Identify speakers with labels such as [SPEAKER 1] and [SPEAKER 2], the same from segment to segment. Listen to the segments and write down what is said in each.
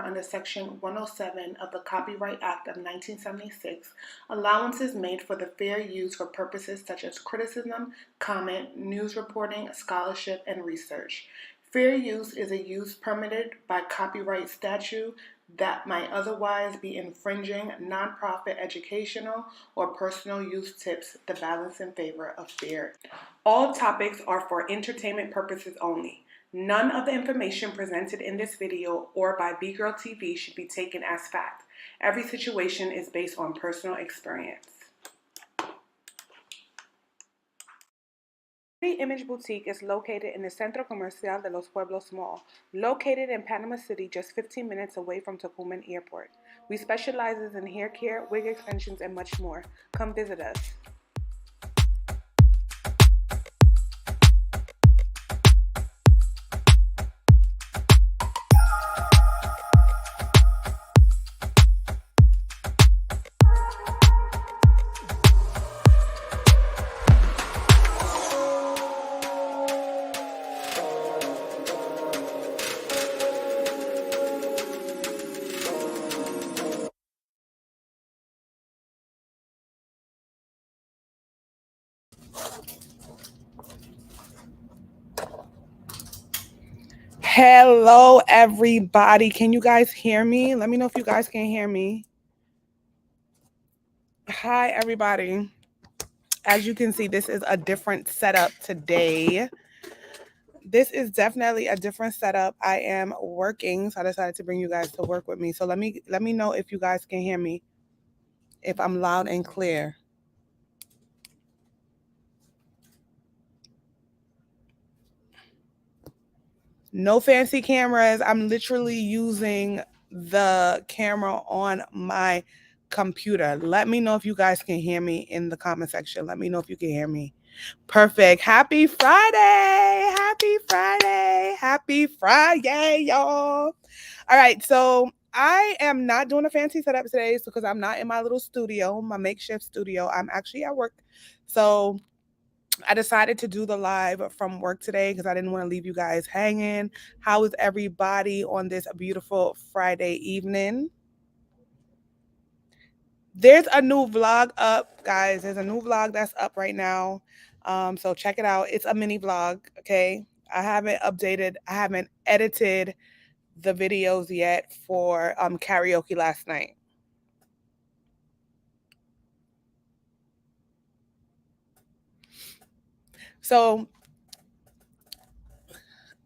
[SPEAKER 1] under Section 107 of the Copyright Act of 1976, allowance is made for the fair use for purposes such as criticism, comment, news reporting, scholarship, and research. Fair use is a use permitted by copyright statute that might otherwise be infringing nonprofit educational or personal use tips the balance in favor of fair. All topics are for entertainment purposes only. None of the information presented in this video or by VGirlTV should be taken as fact. Every situation is based on personal experience. The Image Boutique is located in the Centro Comercial de los Pueblos Mall, located in Panama City, just 15 minutes away from Tocumen Airport. We specialize in hair care, wig extensions, and much more. Come visit us. Hello, everybody. Can you guys hear me? Let me know if you guys can hear me. Hi, everybody. As you can see, this is a different setup today. This is definitely a different setup. I am working, so I decided to bring you guys to work with me. So let me know if you guys can hear me, if I'm loud and clear. No fancy cameras. I'm literally using the camera on my computer. Let me know if you guys can hear me in the comment section. Let me know if you can hear me. Perfect. Happy Friday. Happy Friday. Happy Friday, y'all. All right. So I am not doing a fancy setup today because I'm not in my little studio, my makeshift studio. I'm actually at work. So I decided to do the live from work today because I didn't want to leave you guys hanging. How is everybody on this beautiful Friday evening? There's a new vlog up, guys. There's a new vlog that's up right now. So check it out. It's a mini vlog, okay? I haven't edited the videos yet for karaoke last night. So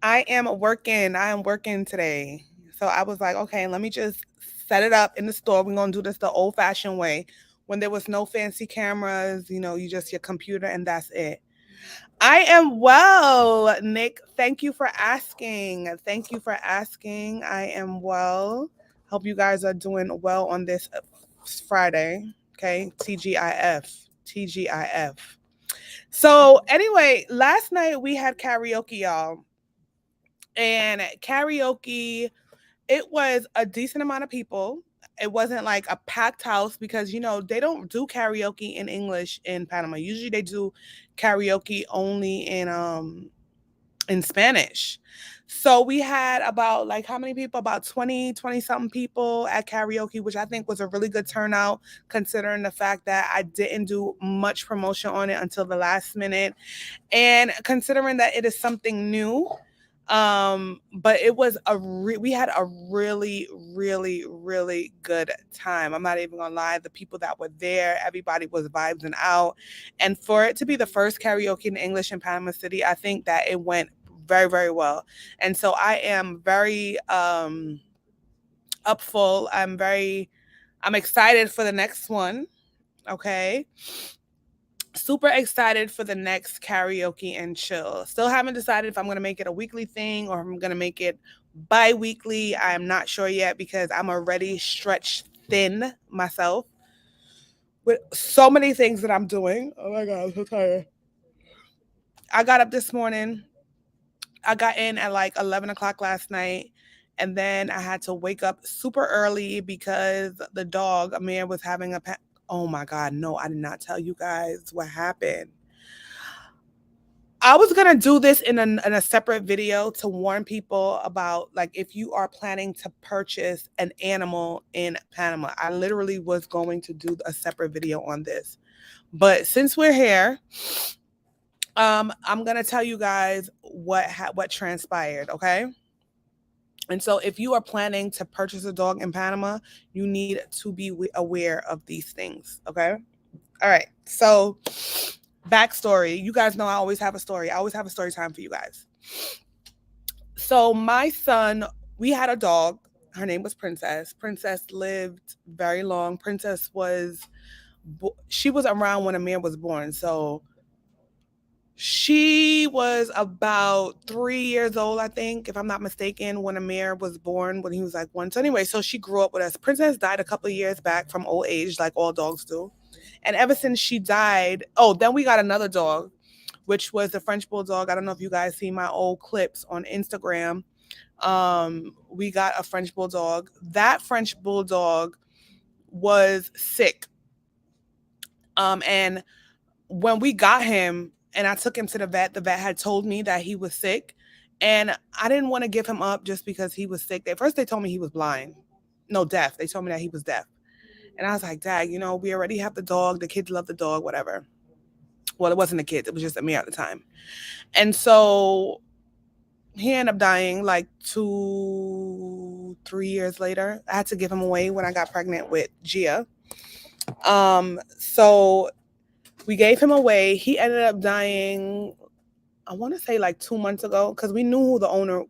[SPEAKER 1] I am working today. So I was like, okay, let me just set it up in the store. We're going to do this the old fashioned way when there was no fancy cameras, you just your computer and that's it. I am well, Nick. Thank you for asking. Thank you for asking. I am well. Hope you guys are doing well on this Friday. Okay. TGIF. TGIF. So anyway, last night we had karaoke, y'all. And karaoke, it was a decent amount of people. It wasn't like a packed house because, they don't do karaoke in English in Panama. Usually they do karaoke only in Spanish. So we had about how many people? About 20 something people at karaoke, which I think was a really good turnout considering the fact that I didn't do much promotion on it until the last minute. And considering that it is something new, but it was we had a really, really, really good time. I'm not even gonna lie. The people that were there, everybody was vibing out. And for it to be the first karaoke in English in Panama City, I think that it went very, very well. And so I am very up full. I'm excited for the next one. Okay. Super excited for the next karaoke and chill. Still haven't decided if I'm going to make it a weekly thing or if I'm going to make it bi-weekly. I'm not sure yet because I'm already stretched thin myself with so many things that I'm doing. Oh my God, I'm so tired. I got up this morning. I got in at 11 o'clock last night. And then I had to wake up super early because the dog, Amir, was having oh my God, no, I did not tell you guys what happened. I was gonna do this in a separate video to warn people about, like, if you are planning to purchase an animal in Panama. I literally was going to do a separate video on this, but since we're here, I'm gonna tell you guys what transpired. Okay. And so, if you are planning to purchase a dog in Panama, you need to be aware of these things. Okay. All right. So, backstory. You guys know I always have a story. I always have a story time for you guys. So, my son, we had a dog. Her name was Princess. Princess lived very long. Princess she was around when Amir was born. So, she was about 3 years old, I think, if I'm not mistaken, when Amir was born, when he was like one. So anyway, so she grew up with us. Princess died a couple of years back from old age, like all dogs do. And ever since she died, oh, then we got another dog, which was the French Bulldog. I don't know if you guys see my old clips on Instagram. We got a French Bulldog. That French Bulldog was sick. And when we got him, and I took him to the vet had told me that he was sick. And I didn't want to give him up just because he was sick. At first, they told me he was blind. No, deaf. They told me that he was deaf. And I was like, Dad, we already have the dog. The kids love the dog, whatever. Well, it wasn't the kids. It was just me at the time. And so he ended up dying like 2-3 years later. I had to give him away when I got pregnant with Gia. So we gave him away. He ended up dying, I want to say like 2 months ago, because we knew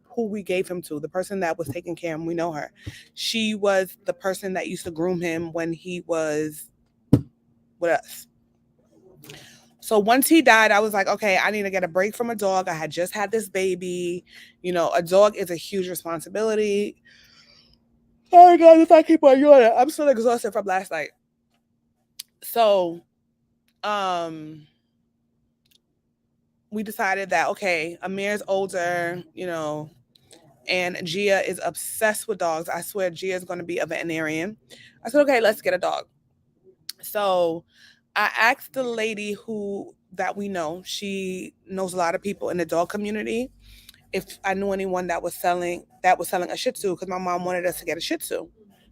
[SPEAKER 1] who we gave him to, the person that was taking care of him. We know her. She was the person that used to groom him when he was with us. So once he died, I was like, okay, I need to get a break from a dog. I had just had this baby. A dog is a huge responsibility. Sorry, guys, if I keep on yawning. I'm still exhausted from last night. So, we decided that, okay, Amir's older, and Gia is obsessed with dogs. I swear Gia is going to be a veterinarian. I said, okay, let's get a dog. So I asked the lady that we know, she knows a lot of people in the dog community, if I knew anyone that was selling a Shih Tzu, because my mom wanted us to get a Shih Tzu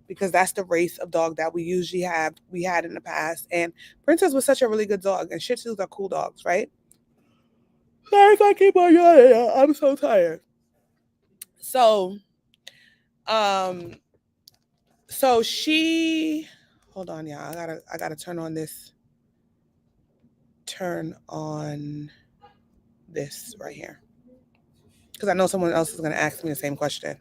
[SPEAKER 1] because that's the race of dog that we had in the past. And Princess was such a really good dog, and Shih Tzus are cool dogs, right? Sorry if I keep on yawning. I'm so tired. So, she, hold on, y'all. I gotta turn on this right here, because I know someone else is gonna ask me the same question.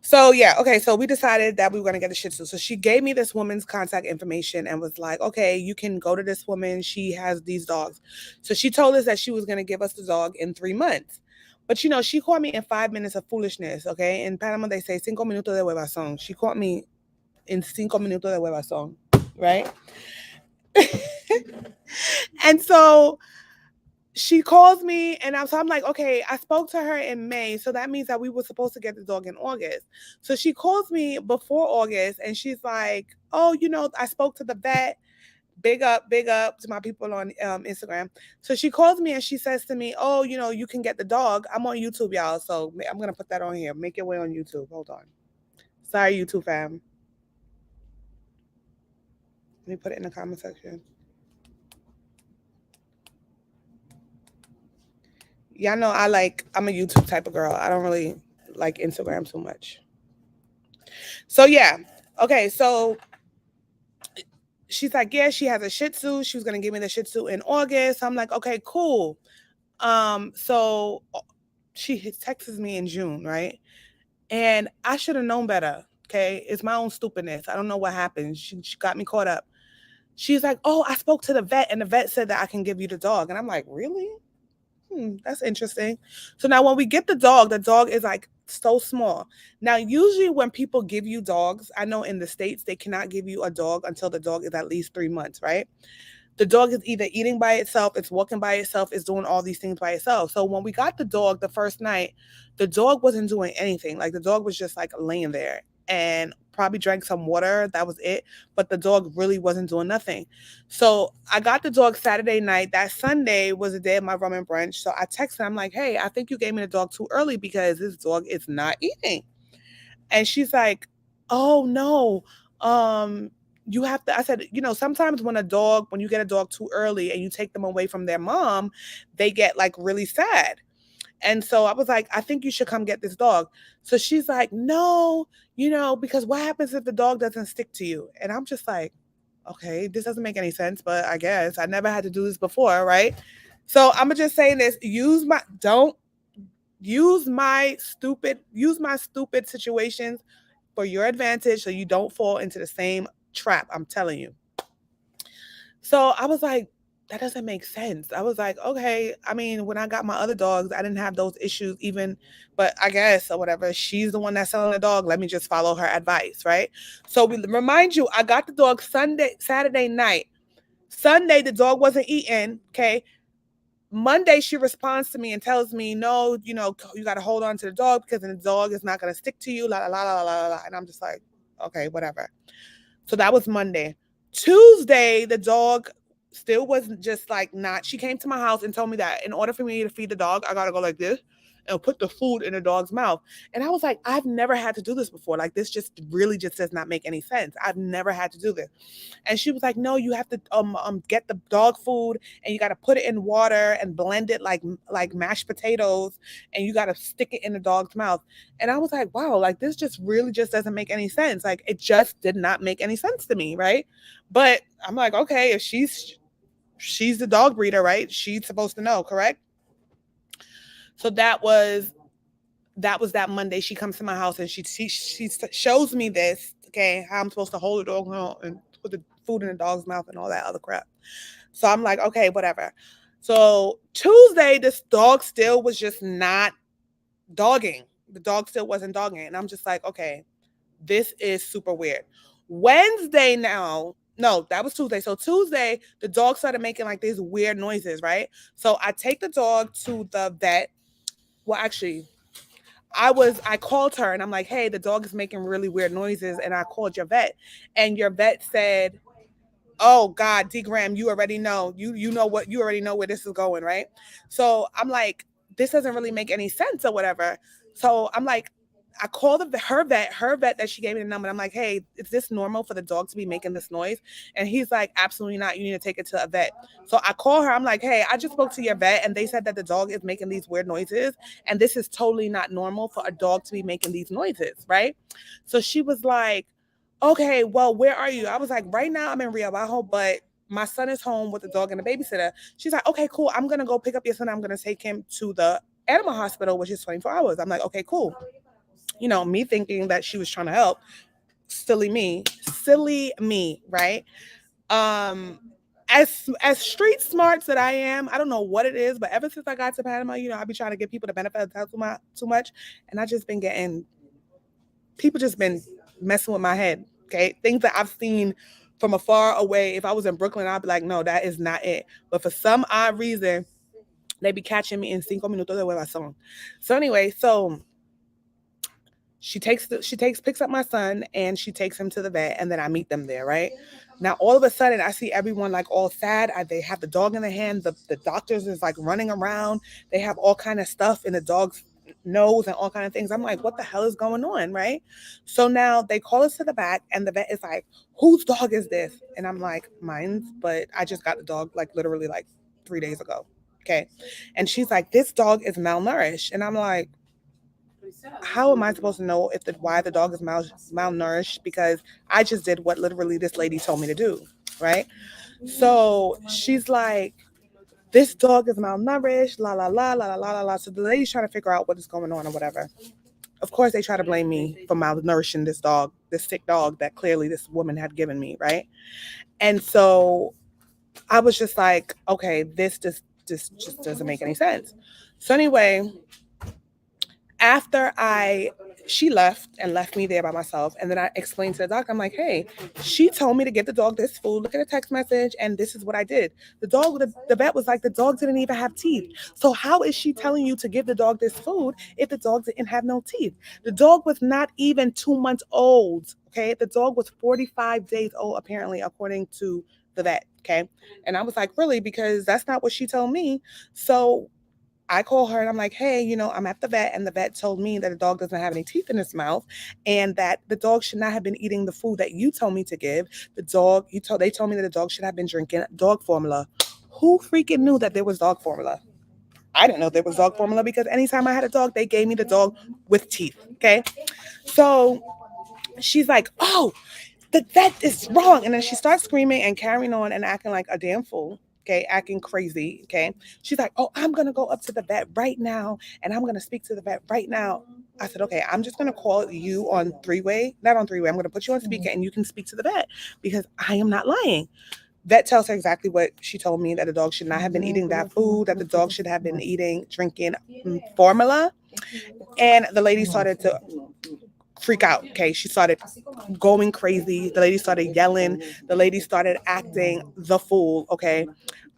[SPEAKER 1] So yeah, okay. So we decided that we were gonna get a Shih Tzu. So she gave me this woman's contact information and was like, "Okay, you can go to this woman. She has these dogs." So she told us that she was gonna give us the dog in 3 months. But she caught me in 5 minutes of foolishness. Okay, in Panama they say 5 minutos de huevazón. She caught me in 5 minutos de huevazón, right? And so she calls me, and I'm like, okay, I spoke to her in May, so that means that we were supposed to get the dog in August. So she calls me before August, and she's like, oh, I spoke to the vet. Big up to my people on Instagram. So she calls me and she says to me, oh, you can get the dog. I'm on YouTube, y'all, so I'm going to put that on here. Make your way on YouTube. Hold on. Sorry, YouTube fam. Let me put it in the comment section. Y'all know I'm a YouTube type of girl. I don't really like Instagram too much. So yeah. Okay, so she's like, yeah, she has a Shih Tzu. She was gonna give me the Shih Tzu in August. I'm like, okay, cool. So she texts me in June, right? And I should have known better. Okay, it's my own stupidness. I don't know what happened. She got me caught up. She's like, oh, I spoke to the vet, and the vet said that I can give you the dog. And I'm like, really? That's interesting. So now when we get the dog is like so small. Now, usually when people give you dogs, I know in the States, they cannot give you a dog until the dog is at least 3 months, right? The dog is either eating by itself, it's walking by itself, it's doing all these things by itself. So when we got the dog the first night, the dog wasn't doing anything. Like the dog was just like laying there. And probably drank some water. That was it. But the dog really wasn't doing nothing. So I got the dog Saturday night. That Sunday was the day of my rum and brunch. So I texted her. I'm like, hey, I think you gave me the dog too early because this dog is not eating. And she's like, oh no. You have to, I said, sometimes when you get a dog too early and you take them away from their mom, they get like really sad. And so I was like, I think you should come get this dog. So she's like, no, because what happens if the dog doesn't stick to you? And I'm just like, okay, this doesn't make any sense, but I guess I never had to do this before, right? So I'm just saying this, don't use my stupid situations for your advantage so you don't fall into the same trap. I'm telling you. So I was like, that doesn't make sense. I was like, okay. I mean, when I got my other dogs, I didn't have those issues even, but I guess or whatever. She's the one that's selling the dog. Let me just follow her advice, right? So we remind you, I got the dog Saturday night. Sunday, the dog wasn't eating. Okay. Monday, she responds to me and tells me, no, you got to hold on to the dog because the dog is not going to stick to you. La, la, la, la, la, la. And I'm just like, okay, whatever. So that was Monday. Tuesday, the dog still wasn't just like not. She came to my house and told me that in order for me to feed the dog, I got to go like this and put the food in the dog's mouth. And I was like, I've never had to do this before. Like, this just really just does not make any sense. I've never had to do this. And she was like, no, you have to get the dog food and you got to put it in water and blend it like mashed potatoes and you got to stick it in the dog's mouth. And I was like, wow, like this just really just doesn't make any sense. Like, it just did not make any sense to me, right? But I'm like, okay, if she's the dog breeder, right? She's supposed to know, correct? So that was that Monday. She comes to my house and she shows me this, okay, how I'm supposed to hold the dog and put the food in the dog's mouth and all that other crap. So I'm like, okay, whatever. So Tuesday, this dog still was just not dogging. The dog still wasn't dogging. And I'm just like, okay, this is super weird. Wednesday now, no, that was Tuesday. So Tuesday, the dog started making like these weird noises, right? So I take the dog to the vet. Well, actually, I called her and I'm like, hey, the dog is making really weird noises. And I called your vet. And your vet said, oh God, D Graham, you already know. You already know where this is going, right? So I'm like, this doesn't really make any sense or whatever. So I'm like, I called her vet that she gave me the number. I'm like, hey, is this normal for the dog to be making this noise? And he's like, absolutely not. You need to take it to a vet. So I call her. I'm like, hey, I just spoke to your vet and they said that the dog is making these weird noises. And this is totally not normal for a dog to be making these noises, right? So she was like, okay, well, where are you? I was like, right now I'm in Rio Bajo, but my son is home with the dog and the babysitter. She's like, okay, cool. I'm going to go pick up your son. I'm going to take him to the animal hospital, which is 24 hours. I'm like, okay, cool. Me thinking that she was trying to help. Silly me, right? As street smarts that I am, I don't know what it is, but ever since I got to Panama, I be trying to give people the benefit of the doubt too much. And I just been getting, people just been messing with my head. Okay. Things that I've seen from afar away. If I was in Brooklyn, I'd be like, no, that is not it. But for some odd reason, they be catching me in 5 minutos de huevazón. So anyway, she picks up my son and she takes him to the vet and then I meet them there, right? Now, all of a sudden, I see everyone like all sad. They have the dog in their hand. The doctors is like running around. They have all kind of stuff in the dog's nose and all kind of things. I'm like, what the hell is going on, right? So now they call us to the back and the vet is like, whose dog is this? And I'm like, mine's, but I just got the dog like literally like 3 days ago. Okay. And she's like, this dog is malnourished. And I'm like, how am I supposed to know why the dog is malnourished? Because I just did what literally this lady told me to do, right? So she's like, this dog is malnourished, la la la la la la la. So the lady's trying to figure out what is going on or whatever. Of course, they try to blame me for malnourishing this dog, this sick dog that clearly this woman had given me, right? And so I was just like, okay, this just doesn't make any sense. So anyway, after she left me there by myself. And then I explained to the doctor, I'm like, hey, she told me to get the dog this food. Look at the text message. And this is what I did. The vet was like, the dog didn't even have teeth. So how is she telling you to give the dog this food if the dog didn't have no teeth? The dog was not even 2 months old. Okay. The dog was 45 days old, apparently, according to the vet. Okay. And I was like, really? Because that's not what she told me. So I call her and I'm like, hey, I'm at the vet, and the vet told me that the dog doesn't have any teeth in its mouth, and that the dog should not have been eating the food that you told me to give. They told me that the dog should have been drinking dog formula. Who freaking knew that there was dog formula? I didn't know there was dog formula because anytime I had a dog, they gave me the dog with teeth. Okay. So she's like, oh, that is wrong. And then she starts screaming and carrying on and acting like a damn fool. Okay, acting crazy. Okay. She's like, oh, I'm gonna go up to the vet right now and I'm gonna speak to the vet right now. I said, okay, I'm just gonna call you on three-way, not on three-way. I'm gonna put you on speaker and you can speak to the vet because I am not lying. Vet tells her exactly what she told me, that the dog should not have been eating that food, that the dog should have been drinking formula. And the lady started to freak out. Okay. She started going crazy. The lady started yelling. The lady started acting the fool. Okay.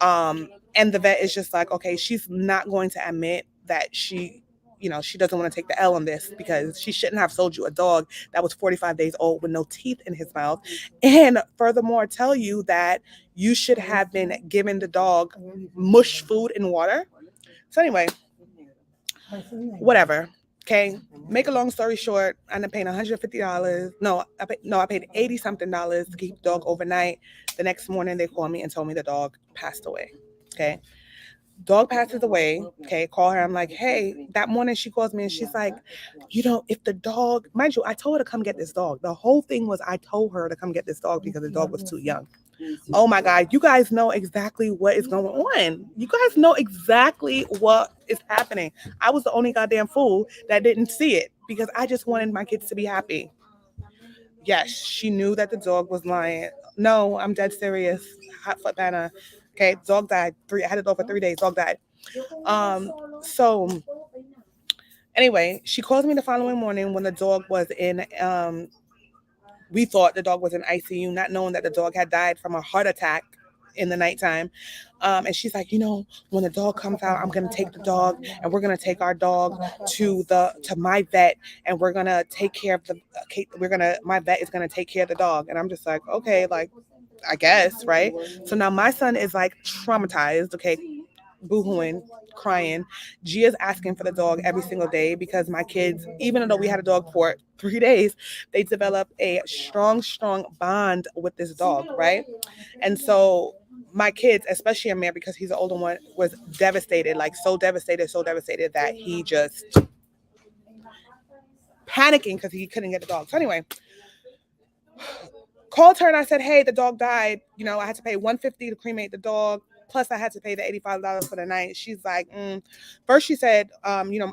[SPEAKER 1] And the vet is just like, okay, she's not going to admit that she doesn't want to take the L on this because she shouldn't have sold you a dog that was 45 days old with no teeth in his mouth. And furthermore, tell you that you should have been giving the dog mush food and water. So anyway, whatever. Okay. Make a long story short, I ended up paying $150. I paid 80 something dollars to keep the dog overnight. The next morning they called me and told me the dog passed away. Okay. Dog passes away. Okay. Call her. I'm like, hey, that morning she calls me and she's like, if the dog, mind you, I told her to come get this dog. The whole thing was I told her to come get this dog because the dog was too young. Oh my God, you guys know exactly what is going on. You guys know exactly what is happening. I was the only goddamn fool that didn't see it because I just wanted my kids to be happy. Yes, she knew that the dog was lying. No, I'm dead serious. Hot foot banner. Okay, dog died. I had the dog for 3 days. Dog died. So anyway, she calls me the following morning when the dog was in we thought the dog was in ICU, not knowing that the dog had died from a heart attack in the nighttime. And she's like, when the dog comes out, I'm gonna take the dog and we're gonna take our dog to my vet and we're gonna take care of my vet is gonna take care of the dog. And I'm just like, okay, like I guess, right? So now my son is like traumatized, okay, boohooing, crying. Gia's asking for the dog every single day because my kids, even though we had a dog for 3 days, they developed a strong, strong bond with this dog, right? And so my kids, especially Amir, because he's the older one, was devastated, like so devastated that he just panicking because he couldn't get the dog. So anyway, called her and I said, hey, the dog died. I had to pay $150 to cremate the dog. Plus, I had to pay the $85 for the night. She's like, First she said,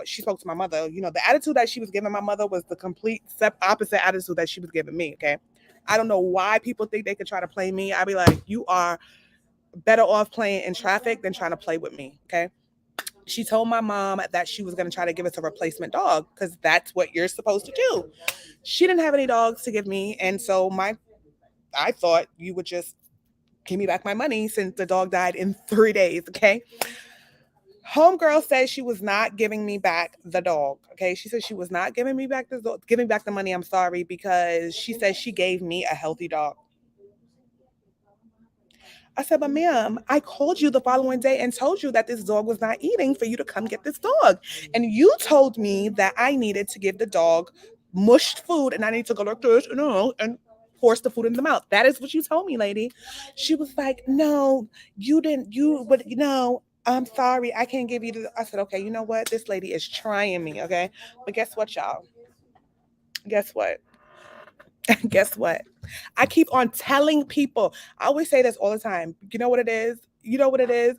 [SPEAKER 1] she spoke to my mother. The attitude that she was giving my mother was the complete opposite attitude that she was giving me. Okay. I don't know why people think they could try to play me. I'd be like, you are better off playing in traffic than trying to play with me. Okay. She told my mom that she was going to try to give us a replacement dog because that's what you're supposed to do. She didn't have any dogs to give me. And so I thought you would just give me back my money since the dog died in 3 days. Okay. Homegirl said she was not giving me back the dog. Okay. She said she was not giving me back giving back the money. I'm sorry, because she said she gave me a healthy dog. I said, but ma'am, I called you the following day and told you that this dog was not eating for you to come get this dog. And you told me that I needed to give the dog mushed food and I need to go like this, and force the food in the mouth. That is what you told me, lady. She was like, no, you didn't, but I'm sorry, I can't give you the. I said, okay, you know what? This lady is trying me, okay? But guess what, y'all? Guess what? Guess what? I keep on telling people. I always say this all the time. You know what it is? You know what it is?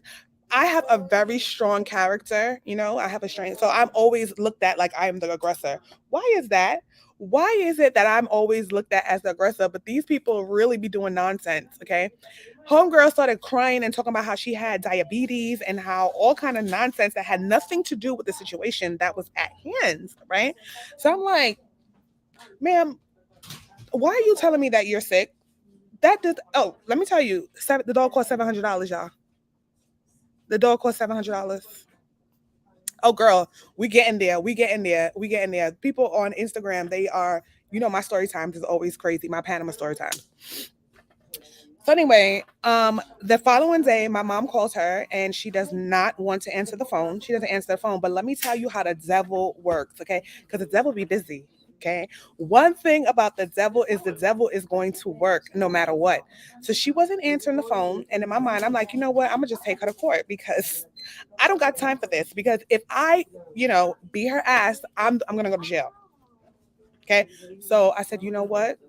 [SPEAKER 1] I have a very strong character. I have a strength. So I'm always looked at like I am the aggressor. Why is that? Why is it that I'm always looked at as the aggressor, but these people really be doing nonsense, okay? Homegirl started crying and talking about how she had diabetes and how all kind of nonsense that had nothing to do with the situation that was at hand, right? So I'm like, Ma'am, why are you telling me that you're sick? That did. Oh, let me tell you, the dog cost $700, y'all. The dog cost $700. Oh, girl, we getting there. We getting there. We getting there. People on Instagram, they are. My story times is always crazy. My Panama story times. So anyway, the following day, my mom calls her and she does not want to answer the phone. She doesn't answer the phone. But let me tell you how the devil works, okay? Because the devil be busy. Okay. One thing about the devil is going to work no matter what. So she wasn't answering the phone. And in my mind, I'm like, you know what? I'm gonna just take her to court because I don't got time for this. Because if I, beat her ass, I'm gonna go to jail. Okay. So I said, you know what?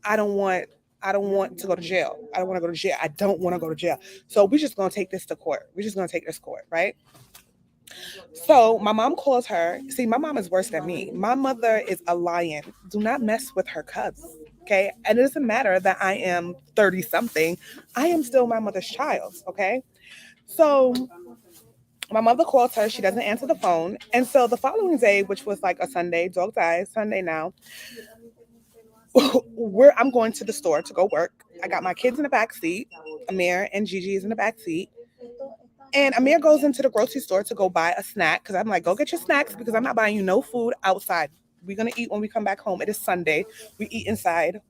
[SPEAKER 1] I don't want I don't want to go to jail. I don't want to go to jail. I don't want to go to jail. So we're just gonna take this to court. We're just gonna take this to court, right? So my mom calls her. See, my mom is worse than me. My mother is a lion. Do not mess with her cubs. Okay. And it doesn't matter that I am 30 something. I am still my mother's child. Okay. So my mother calls her. She doesn't answer the phone. And so the following day, which was like a Sunday, dog dies, Sunday now, I'm going to the store to go work. I got my kids in the back seat. Amir and Gigi is in the back seat. And Amir goes into the grocery store to go buy a snack because I'm like, go get your snacks because I'm not buying you no food outside. We're going to eat when we come back home. It is Sunday. We eat inside.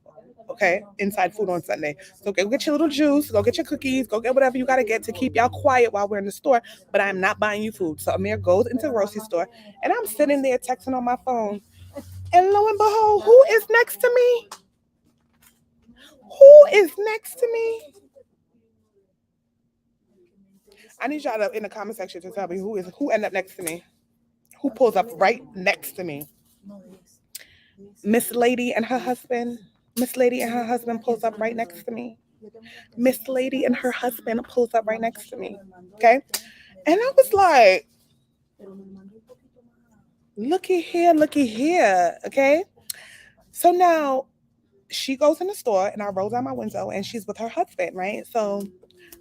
[SPEAKER 1] Okay. Inside food on Sunday. So go get your little juice, go get your cookies, go get whatever you got to get to keep y'all quiet while we're in the store. But I'm not buying you food. So Amir goes into the grocery store and I'm sitting there texting on my phone. And lo and behold, who is next to me? Who is next to me? I need y'all to in the comment section to tell me who ended up next to me. Who pulls up right next to me? Miss Lady and her husband. Miss Lady and her husband pulls up right next to me. Miss Lady and her husband pulls up right next to me. Okay? And I was like, looky here, looky here. Okay? So now she goes in the store and I roll down my window and she's with her husband, right? So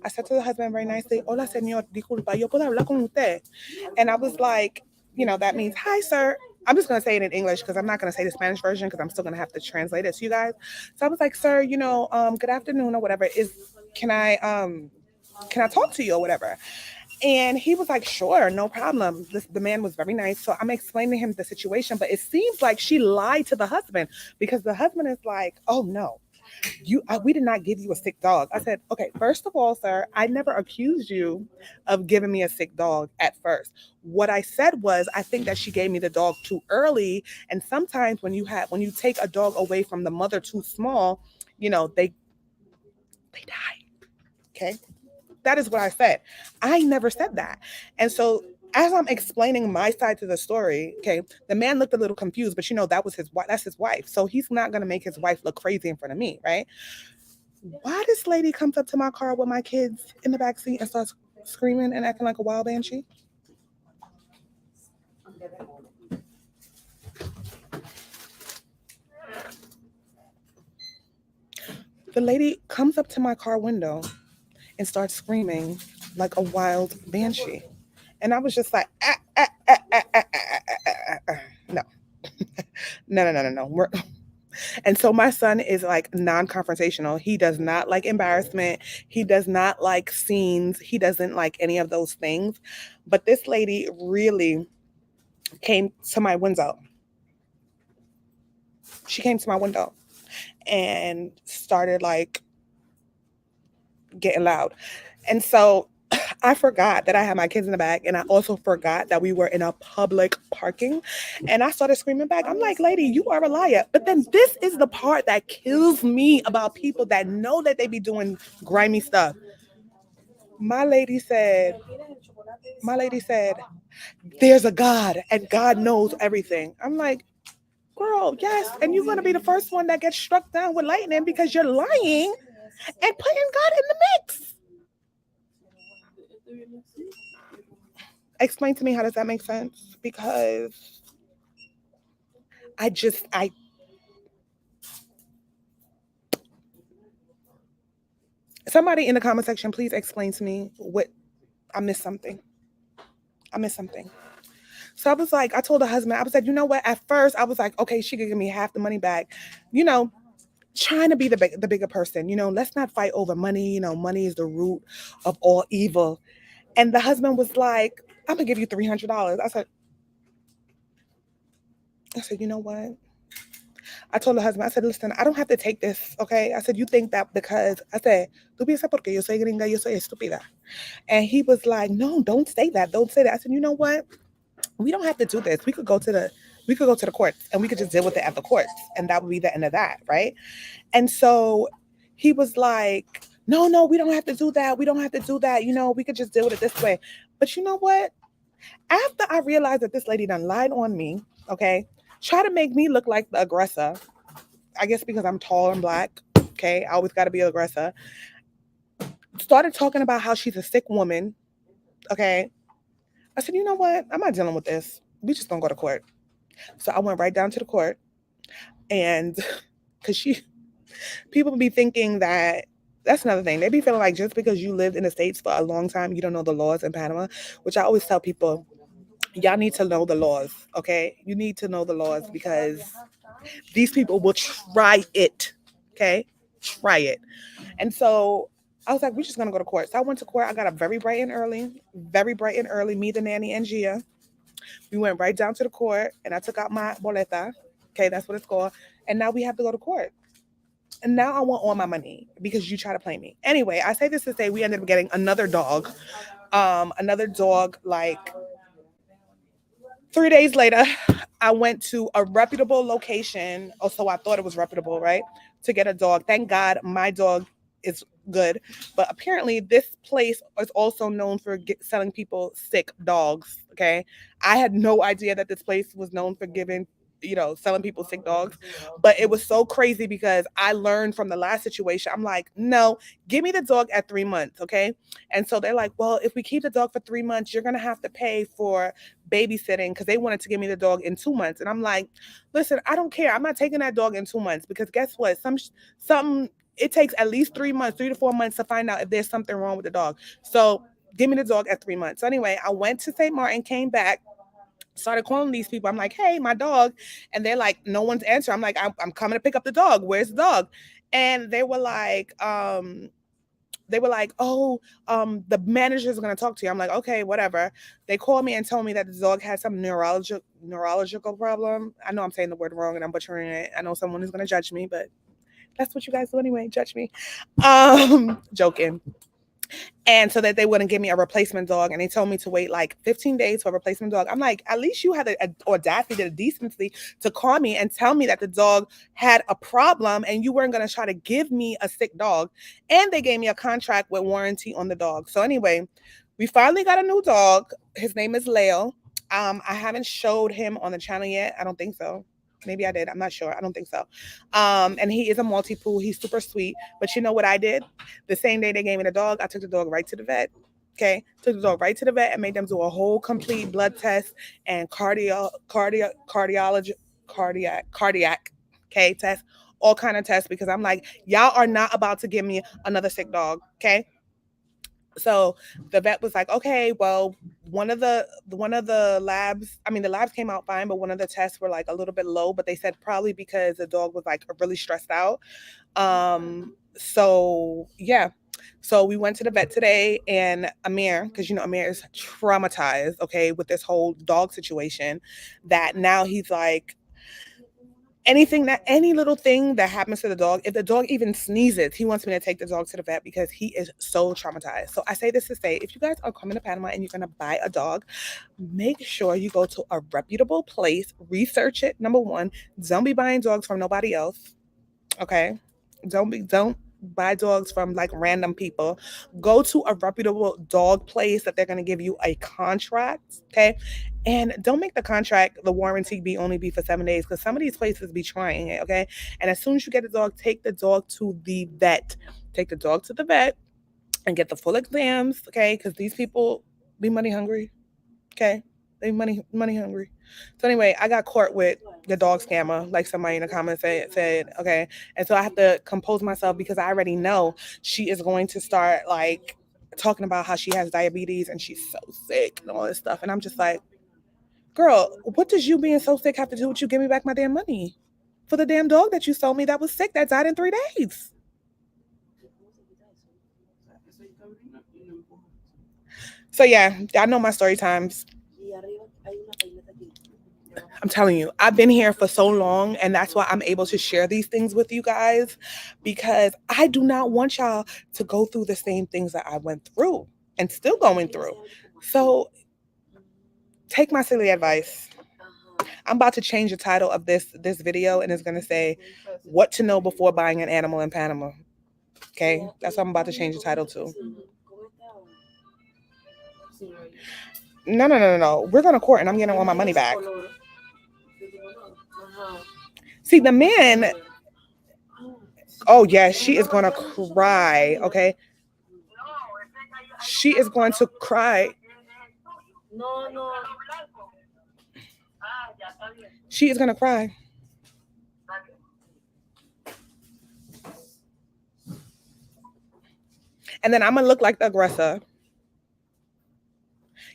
[SPEAKER 1] I said to the husband very nicely, hola, señor, disculpa, yo puedo hablar con usted. And I was like, that means, hi, sir. I'm just going to say it in English because I'm not going to say the Spanish version because I'm still going to have to translate it to you guys. So I was like, sir, good afternoon or whatever. Can I talk to you or whatever? And he was like, sure, no problem. The man was very nice. So I'm explaining to him the situation, but it seems like she lied to the husband because the husband is like, oh no, we did not give you a sick dog. I said, okay, first of all, sir, I never accused you of giving me a sick dog at first. What I said was, I think that she gave me the dog too early. And sometimes when you take a dog away from the mother too small, they die. Okay. That is what I said. I never said that. And so as I'm explaining my side to the story, okay, the man looked a little confused, but that's his wife. So he's not gonna make his wife look crazy in front of me, right? Why this lady comes up to my car with my kids in the back seat and starts screaming and acting like a wild banshee? The lady comes up to my car window and starts screaming like a wild banshee. And I was just like, no. No. And so my son is like non-confrontational. He does not like embarrassment. He does not like scenes. He doesn't like any of those things. But this lady really came to my window. She came to my window and started like getting loud. And so I forgot that I had my kids in the back, and I also forgot that we were in a public parking. And I started screaming back. I'm like, lady, you are a liar. But then this is the part that kills me about people that know that they be doing grimy stuff. My lady said, there's a God and God knows everything. I'm like, girl, yes. And you're going to be the first one that gets struck down with lightning because you're lying and putting God in the mix. Explain to me, how does that make sense? Because I somebody in the comment section, please explain to me what I missed something. So I was like, I told the husband, I was like, you know what? At first, I was like, okay, she could give me half the money back. You know, trying to be the bigger person. Let's not fight over money. Money is the root of all evil. And the husband was like, I'm gonna give you $300. I said, you know what? I told the husband, I said, listen, I don't have to take this, okay? I said, you think that because I said, tú piensas porque yo soy gringa, yo soy estúpida. And he was like, no, don't say that. Don't say that. I said, you know what? We don't have to do this. We could go to the courts and we could just deal with it at the courts. And that would be the end of that, right? And so he was like, no, no, we don't have to do that. We don't have to do that. We could just deal with it this way. But you know what? After I realized that this lady done lied on me, okay, try to make me look like the aggressor. I guess because I'm tall and black, okay, I always got to be an aggressor. Started talking about how she's a sick woman, okay. I said, you know what? I'm not dealing with this. We just gonna go to court. So I went right down to the court, and because people be thinking that that's another thing. They be feeling like just because you lived in the States for a long time, you don't know the laws in Panama, which I always tell people, y'all need to know the laws, okay? You need to know the laws because these people will try it, okay? Try it. And so I was like, we're just gonna go to court. So I went to court. I got up very bright and early, me, the nanny, and Gia. We went right down to the court and I took out my boleta. Okay, that's what it's called. And now we have to go to court. And now I want all my money because you try to play me. Anyway, I say this to say we ended up getting another dog. Another dog like 3 days later, I went to a reputable location. Oh, so I thought it was reputable, right? To get a dog. Thank God my dog is good. But apparently, this place is also known for selling people sick dogs. Okay. I had no idea that this place was known for selling people sick dogs. But it was so crazy because I learned from the last situation. I'm like, no, give me the dog at 3 months. Okay. And so they're like, well, if we keep the dog for 3 months, you're going to have to pay for babysitting because they wanted to give me the dog in 2 months. And I'm like, listen, I don't care. I'm not taking that dog in 2 months because guess what? Some it takes at least 3 months, 3 to 4 months to find out if there's something wrong with the dog. So give me the dog at 3 months. So anyway, I went to St. Martin, came back, started calling these people. I'm like, hey, my dog. And they're like, no one's answering. I'm like, I'm coming to pick up the dog. Where's the dog? And they were like, oh, the manager's gonna talk to you. I'm like, okay, whatever. They called me and told me that the dog had some neurological problem. I know I'm saying the word wrong and I'm butchering it. I know someone is gonna judge me, but that's what you guys do anyway. Judge me. Joking. And so that they wouldn't give me a replacement dog. And they told me to wait like 15 days for a replacement dog. I'm like, at least you had the audacity, the decency to call me and tell me that the dog had a problem and you weren't going to try to give me a sick dog. And they gave me a contract with warranty on the dog. So anyway, we finally got a new dog. His name is Leo. I haven't showed him on the channel yet. I don't think so. Maybe I did. I'm not sure. I don't think so. And he is a Maltipoo. He's super sweet. But you know what I did? The same day they gave me the dog, I took the dog right to the vet. Okay, took the dog right to the vet and made them do a whole complete blood test and cardiac, okay, test, all kind of tests because I'm like, y'all are not about to give me another sick dog, okay? So the vet was like, okay, well, one of the labs, I mean, the labs came out fine, but one of the tests were like a little bit low, but they said probably because the dog was like really stressed out. So yeah. So we went to the vet today and Amir, because Amir is traumatized, okay, with this whole dog situation, that now he's like, any little thing that happens to the dog, if the dog even sneezes, he wants me to take the dog to the vet because he is so traumatized. So I say this to say, if you guys are coming to Panama and you're going to buy a dog, make sure you go to a reputable place, research it. Number one, don't be buying dogs from nobody else. Okay. Don't buy dogs from like random people. Go to a reputable dog place that they're going to give you a contract, okay? And don't make the warranty be for 7 days because some of these places be trying it, okay? And as soon as you get the dog, take the dog to the vet. Take the dog to the vet and get the full exams, okay? Because these people be money hungry, okay? They money hungry. So anyway, I got caught with the dog scammer, like somebody in the comments said, okay. And so I have to compose myself because I already know she is going to start like talking about how she has diabetes and she's so sick and all this stuff. And I'm just like, Girl, what does you being so sick have to do with you give me back my damn money? For the damn dog that you sold me that was sick, that died in 3 days. So yeah, I know my story times. I'm telling you, I've been here for so long, and that's why I'm able to share these things with you guys, because I do not want y'all to go through the same things that I went through and still going through. So take my silly advice. I'm about to change the title of this video, and it's gonna say what to know before buying an animal in Panama. Okay, that's what I'm about to change the title to. No. We're gonna court, and I'm getting all my money back. See, the man. Oh yeah, she is gonna cry. Okay, she is going to cry. She is gonna cry. And then I'm gonna look like the aggressor.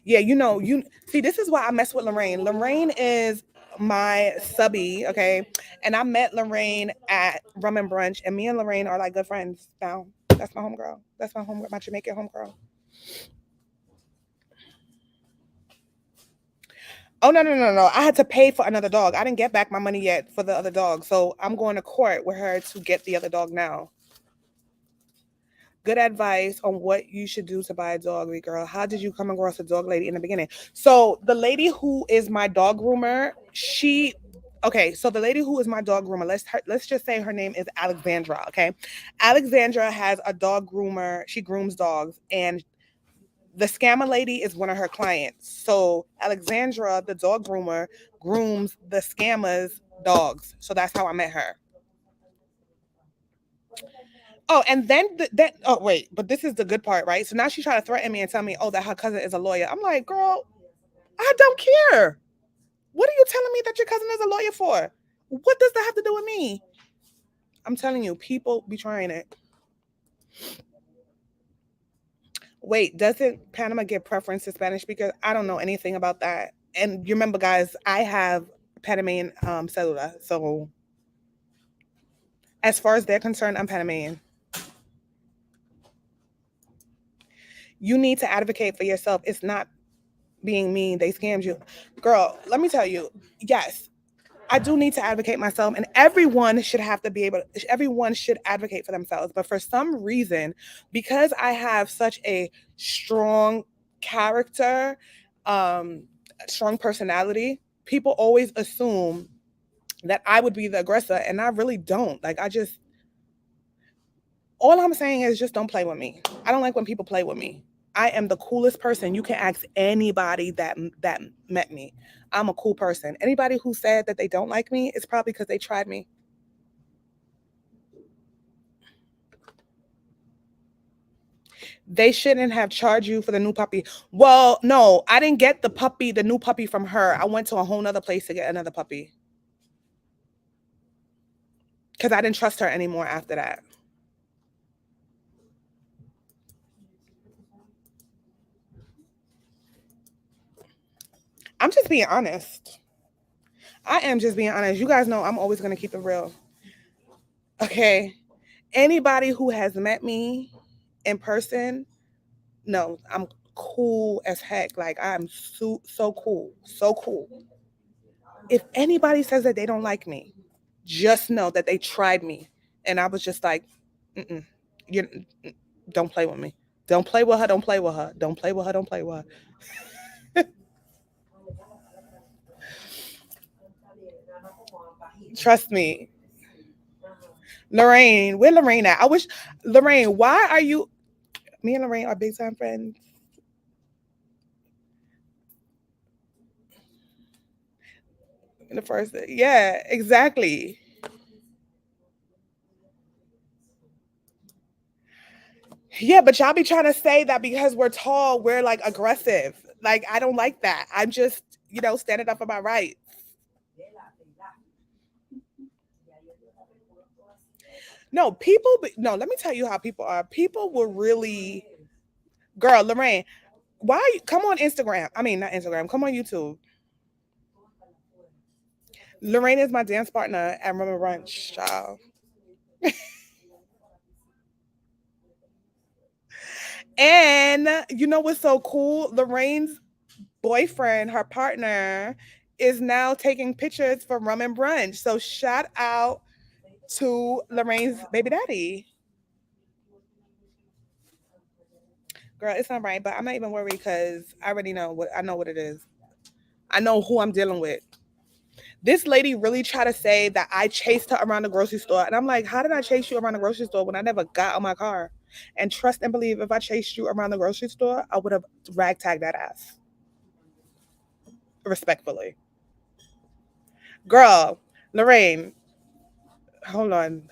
[SPEAKER 1] Yeah, you see, this is why I mess with Lorraine. Lorraine is my subby, okay? And I met Lorraine at Rum and Brunch, and me and Lorraine are like good friends now. That's my homegirl. That's my Jamaican homegirl. Oh no. I had to pay for another dog. I didn't get back my money yet for the other dog. So I'm going to court with her to get the other dog now. Good advice on what you should do to buy a dog, girl. How did you come across a dog lady in the beginning? So the lady who is my dog groomer, so the lady who is my dog groomer, let's just say her name is Alexandra, okay? Alexandra has a dog groomer. She grooms dogs, and the scammer lady is one of her clients. So Alexandra, the dog groomer, grooms the scammer's dogs. So that's how I met her. Oh, and then wait, but this is the good part, right? So now she's trying to threaten me and tell me, oh, that her cousin is a lawyer. I'm like, girl, I don't care. What are you telling me that your cousin is a lawyer for? What does that have to do with me? I'm telling you, people be trying it. Wait, doesn't Panama give preference to Spanish speakers? I don't know anything about that. And you remember, guys, I have Panamanian cellular. So as far as they're concerned, I'm Panamanian. You need to advocate for yourself. It's not being mean. They scammed you. Girl, let me tell you, yes, I do need to advocate myself, and everyone should everyone should advocate for themselves. But for some reason, because I have such a strong character, strong personality, people always assume that I would be the aggressor, and I really don't. All I'm saying is just don't play with me. I don't like when people play with me. I am the coolest person. You can ask anybody that met me. I'm a cool person. Anybody who said that they don't like me, it's probably because they tried me. They shouldn't have charged you for the new puppy. Well, no, I didn't get the new puppy from her. I went to a whole nother place to get another puppy. Because I didn't trust her anymore after that. I'm just being honest. I am just being honest. You guys know I'm always going to keep it real. Okay. Anybody who has met me in person, no, I'm cool as heck. Like, I'm so cool. So cool. If anybody says that they don't like me, just know that they tried me. And I was just like, you don't play with me. Don't play with her. Don't play with her. Don't play with her. Don't play with her. Trust me. Lorraine, where Lorraine at? I wish, Lorraine, why are you, me and Lorraine are big time friends. In the first, yeah, exactly. Yeah, but y'all be trying to say that because we're tall, we're like aggressive. Like, I don't like that. I'm just, standing up for my rights. No, no, let me tell you how people are. People will really, girl, Lorraine, come on Instagram? I mean, not Instagram, come on YouTube. Lorraine is my dance partner at Rum and Brunch, child. And you know what's so cool? Lorraine's boyfriend, her partner, is now taking pictures for Rum and Brunch. So shout out to Lorraine's baby daddy. Girl, it's not right, but I'm not even worried because I already know what it is. I know who I'm dealing with. This lady really tried to say that I chased her around the grocery store. And I'm like, how did I chase you around the grocery store when I never got on my car? And trust and believe, if I chased you around the grocery store, I would have ragtagged that ass. Respectfully. Girl, Lorraine, hold on.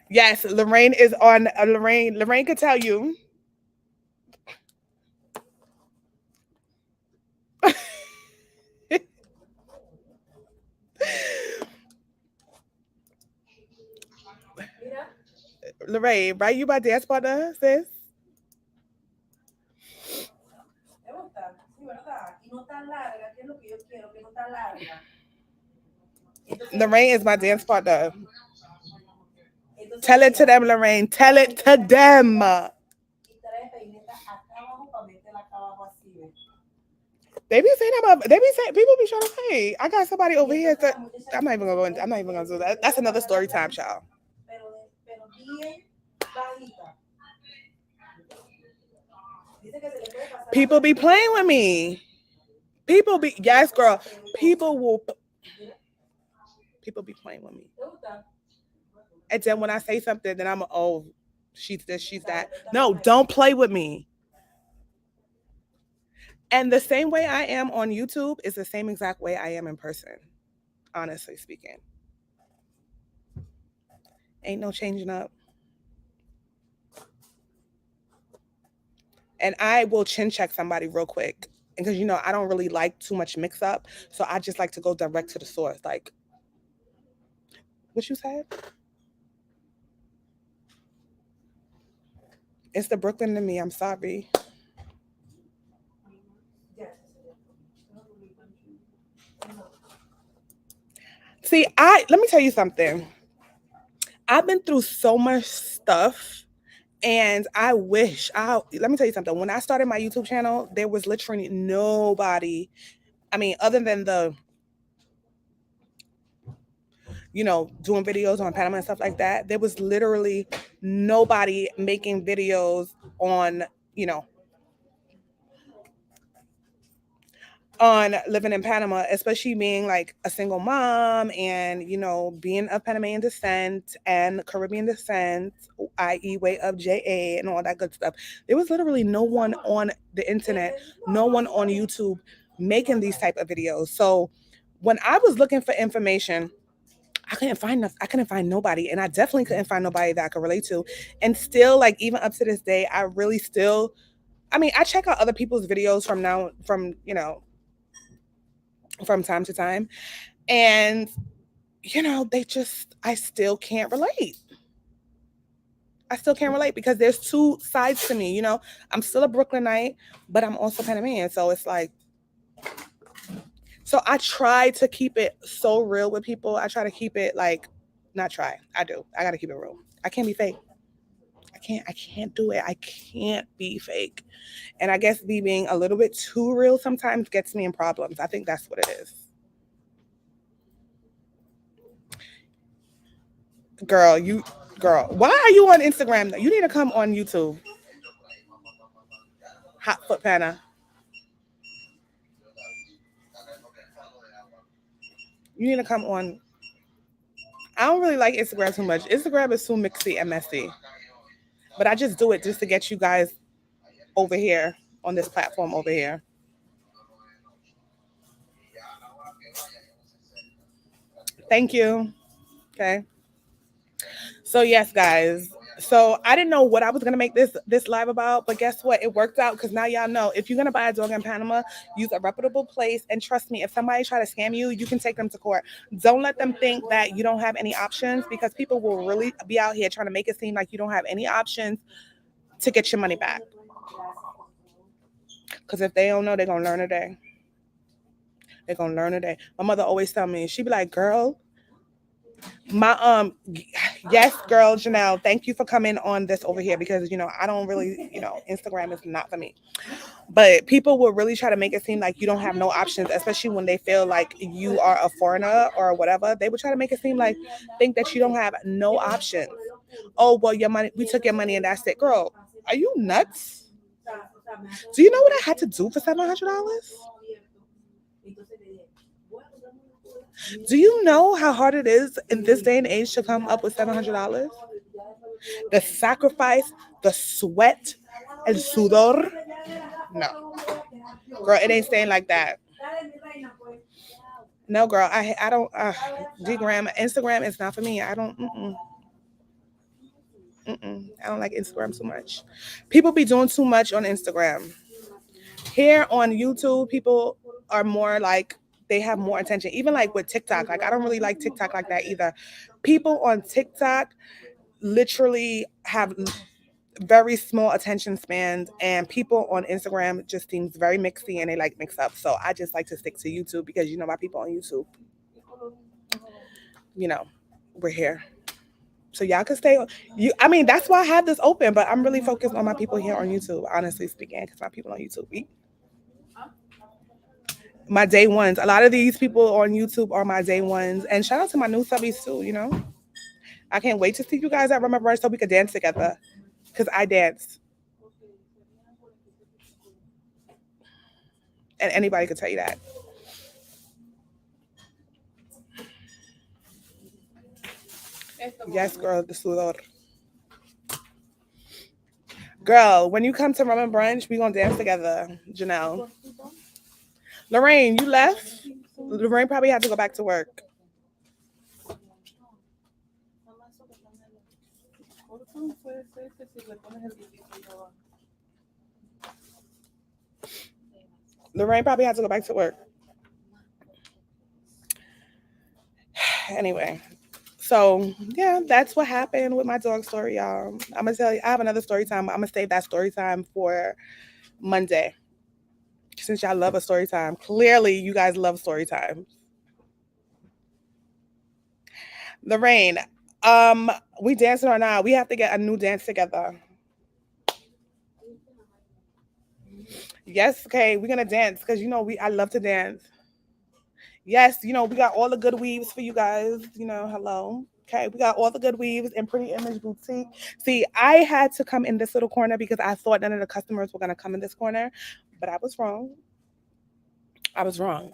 [SPEAKER 1] Yes, Lorraine is on. Lorraine could tell you. Lorraine, right? You my dance partner, sis? Lorraine is my dance partner. Tell it to them, Lorraine. Tell it to them. They be saying about. They be saying people be trying to say. I got somebody over here. I'm not even gonna go. I'm not even gonna do that. That's another story time, child. People be playing with me. People be yes, girl. People will. People be playing with me. And then when I say something, then I'm oh, she's this, she's that. No, don't play with me. And the same way I am on YouTube is the same exact way I am in person. Honestly speaking, ain't no changing up. And I will chin check somebody real quick because I don't really like too much mix up, so I just like to go direct to the source. Like what you said? It's the Brooklyn to me. I'm sorry. See, let me tell you something. I've been through so much stuff. And I wish let me tell you something. When I started my YouTube channel, there was literally nobody. I mean, other than doing videos on Panama and stuff like that, there was literally nobody making videos on, you know, on living in Panama, especially being like a single mom and, being of Panamanian descent and Caribbean descent, i.e., way of JA and all that good stuff. There was literally no one on the internet, no one on YouTube making these type of videos. So when I was looking for information, I couldn't find nobody, and I definitely couldn't find nobody that I could relate to. And still, like even up to this day, I really still. I mean, I check out other people's videos from time to time, and I still can't relate. I still can't relate because there's two sides to me. I'm still a Brooklynite, but I'm also Panamanian, so it's like. So I try to keep it so real with people. I try to keep it like, not try. I do. I gotta keep it real. I can't be fake. I can't do it. I can't be fake. And I guess me being a little bit too real sometimes gets me in problems. I think that's what it is. Girl, why are you on Instagram? You need to come on YouTube. Hot foot panna. You need to come on. I don't really like Instagram too much. Instagram is too mixy and messy. But I just do it just to get you guys over here on this platform over here. Thank you. Okay. So yes, guys. So I didn't know what I was gonna make this live about, but guess what? It worked out because now y'all know if you're gonna buy a dog in Panama, use a reputable place. And trust me, if somebody try to scam you, you can take them to court. Don't let them think that you don't have any options because people will really be out here trying to make it seem like you don't have any options to get your money back. Because if they don't know, they're gonna learn today. They're gonna learn today. My mother always tell me, she be like, girl, my yes, girl, Janelle, thank you for coming on this over here because I don't really, Instagram is not for me. But people will really try to make it seem like you don't have no options, especially when they feel like you are a foreigner or whatever. They would try to make it seem like think that you don't have no options. Oh well, your money, we took your money and that's it, girl. Are you nuts? Do you know what I had to do for $700? Do you know how hard it is in this day and age to come up with $700? The sacrifice, the sweat, el sudor. No, girl, it ain't staying like that. No, girl, I don't. Ggram, Instagram is not for me. I don't. I don't like Instagram too much. People be doing too much on Instagram. Here on YouTube, people are more like they have more attention. Even like with TikTok, like I don't really like TikTok like that either. People on TikTok literally have very small attention spans, and people on Instagram just seems very mixy and they like mix up. So I just like to stick to YouTube because my people on YouTube, you know, we're here. So y'all can stay on you. I mean, that's why I have this open, but I'm really focused on my people here on YouTube, honestly speaking, because my people on YouTube, my day ones. A lot of these people on YouTube are my day ones. And shout out to my new subbies too. I can't wait to see you guys at Remember so we could dance together. Because I dance. And anybody could tell you that. Yes, girl, the sudor. Girl, when you come to Rum and Brunch, we gonna dance together, Janelle. Lorraine, you left? Lorraine probably had to go back to work. Lorraine probably had to go back to work. Anyway, so yeah, that's what happened with my dog story, y'all. I'm gonna tell you, I have another story time. I'm gonna save that story time for Monday. Since y'all love a story time, clearly you guys love story time. Lorraine, we dancing or not? We have to get a new dance together. Yes, okay, we're gonna dance because I love to dance. Yes, we got all the good weaves for you guys. Hello. Okay, we got all the good weaves in Pretty Image Boutique. See, I had to come in this little corner because I thought none of the customers were gonna come in this corner, but I was wrong. I was wrong.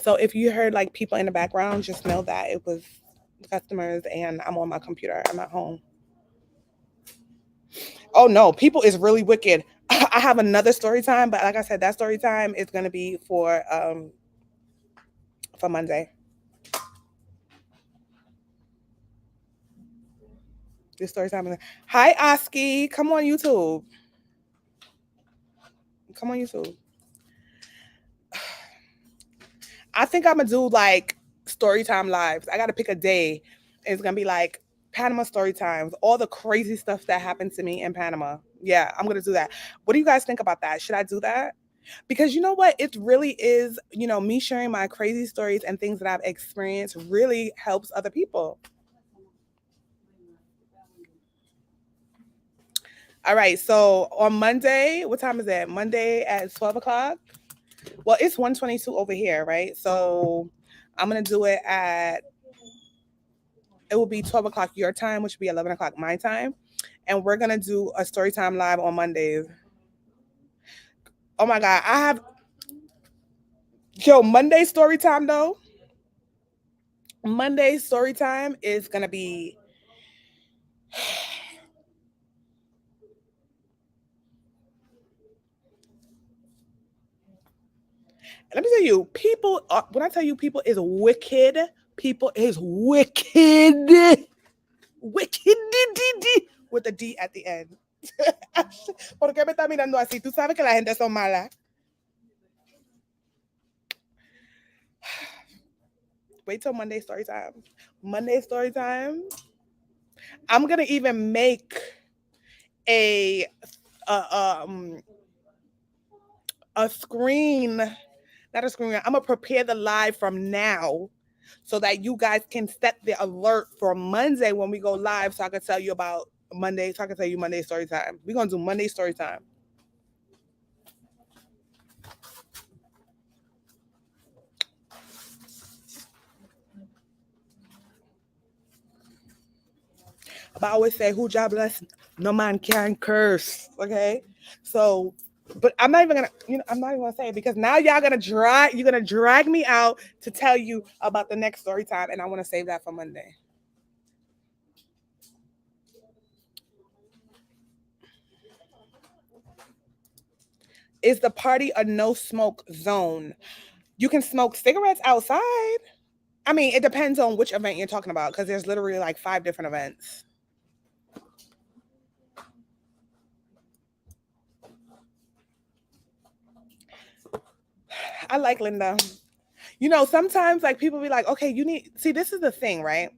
[SPEAKER 1] So if you heard like people in the background, just know that it was customers and I'm on my computer. I'm at home. Oh no, people is really wicked. I have another story time, but like I said, that story time is gonna be for Monday. This story time. Hi, Oski. Come on YouTube. Come on YouTube. I think I'm gonna do like story time lives. I gotta pick a day. It's gonna be like Panama story times, all the crazy stuff that happened to me in Panama. Yeah, I'm gonna do that. What do you guys think about that? Should I do that? Because you know what? It really is, me sharing my crazy stories and things that I've experienced really helps other people. All right. So on Monday, what time is that? Monday at 12 o'clock? Well, it's 1:22 over here, right? So I'm gonna do it at it will be 12 o'clock your time, which will be 11 o'clock my time. And we're gonna do a story time live on Mondays. Oh my god, I have Monday story time though. Monday story time is gonna be let me tell you, people when I tell you people is wicked, people is wicked. Wicked with a D at the end. ¿Por qué me está mirando así? Tú sabes que la gente son mala. Wait till Monday story time. Monday story time. I'm gonna even make a a screen, not a screen. I'm gonna prepare the live from now so that you guys can set the alert for Monday when we go live, so I can tell you about Monday. So I can tell you Monday story time. We're gonna do Monday story time. But I always say, who jobless, no man can curse. Okay, so. But I'm not even gonna, I'm not even gonna say it because now you're gonna drag me out to tell you about the next story time, and I want to save that for Monday. Is the party a no smoke zone? You can smoke cigarettes outside. I mean, it depends on which event you're talking about because there's literally like 5 different events. I like Linda. Sometimes like people be like, okay, see, this is the thing, right?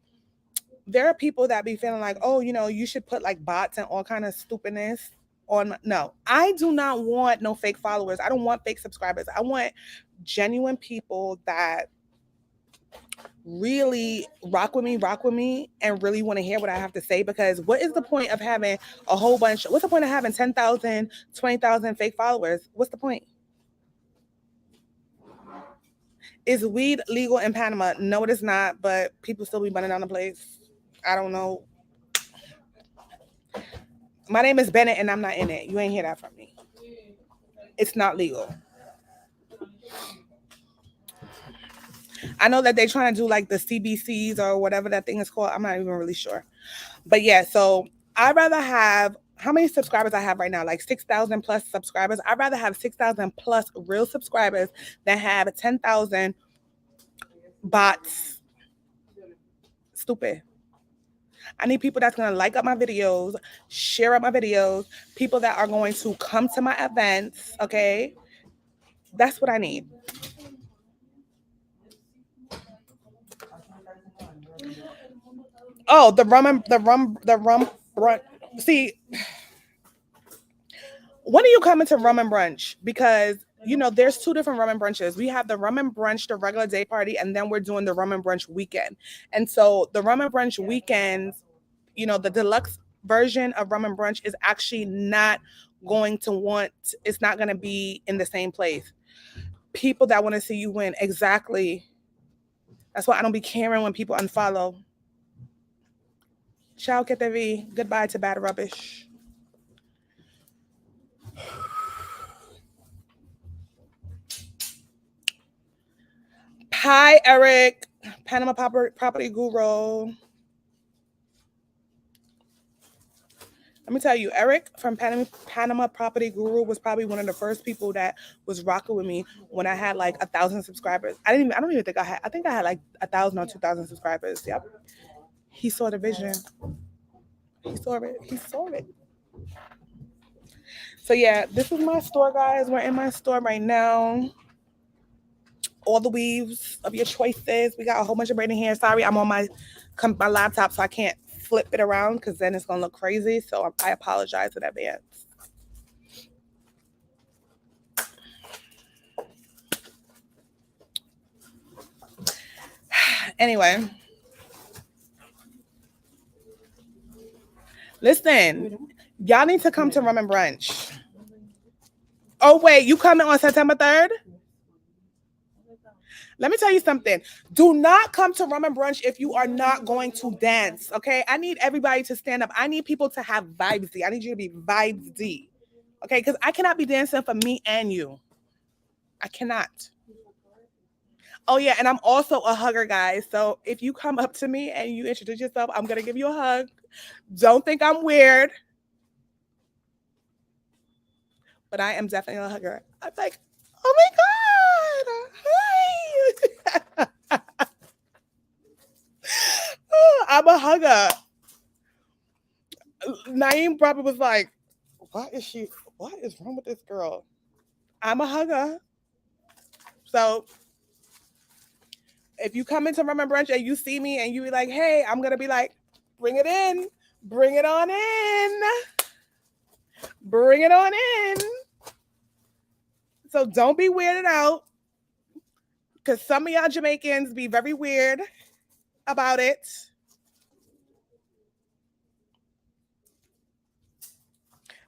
[SPEAKER 1] There are people that be feeling like, oh, you should put like bots and all kind of stupidness on. No, I do not want no fake followers. I don't want fake subscribers. I want genuine people that really rock with me and really want to hear what I have to say, because what is the point of having a whole bunch, what's the point of having 10,000, 20,000 fake followers? What's the point? Is weed legal in Panama? No, it is not, but people still be burning down the place. I don't know. My name is Bennett and I'm not in it. You ain't hear that from me. It's not legal. I know that they're trying to do like the CBCs or whatever that thing is called. I'm not even really sure. But yeah, so I'd rather have, how many subscribers I have right now? Like 6,000 plus subscribers. I'd rather have 6,000 plus real subscribers than have 10,000 bots. Stupid. I need people that's going to like up my videos, share up my videos, people that are going to come to my events, okay? That's what I need. Oh, the rum brunch. See, when are you coming to rum and brunch? Because there's 2 different rum and brunches. We have the rum and brunch, the regular day party, and then we're doing the rum and brunch weekend. And so the rum and brunch weekends, the deluxe version of rum and brunch is actually not going to want, it's not going to be in the same place. People that want to see you win. Exactly. That's why I don't be caring when people unfollow. Ciao, KTV. Goodbye to bad rubbish. Hi, Eric. Panama property guru. Let me tell you, Eric from Panama Property Guru was probably one of the first people that was rocking with me when I had like 1,000 subscribers. I don't even think I think I had like 1,000 or 2,000 subscribers. Yep. He saw the vision. He saw it. He saw it. So yeah, this is my store, guys. We're in my store right now. All the weaves of your choices. We got a whole bunch of braiding hair. Sorry, I'm on my laptop, so I can't flip it around because then it's gonna look crazy. So I apologize in advance. Anyway, listen, y'all need to come to Rum and Brunch. Oh wait, you coming on September 3rd? Let me tell you something. Do not come to Rum and Brunch if you are not going to dance, okay? I need everybody to stand up. I need people to have vibes D. I need you to be vibes D, okay? Because I cannot be dancing for me and you. I cannot. Oh, yeah, and I'm also a hugger, guys. So if you come up to me and you introduce yourself, I'm going to give you a hug. Don't think I'm weird. But I am definitely a hugger. I'm like, oh my God, hi. I'm a hugger. Naeem probably was like, what is wrong with this girl? I'm a hugger. So if you come into Rum and Brunch and you see me and you be like, hey, I'm going to be like, bring it in. Bring it on in. Bring it on in. So don't be weirded out, because some of y'all Jamaicans be very weird about it.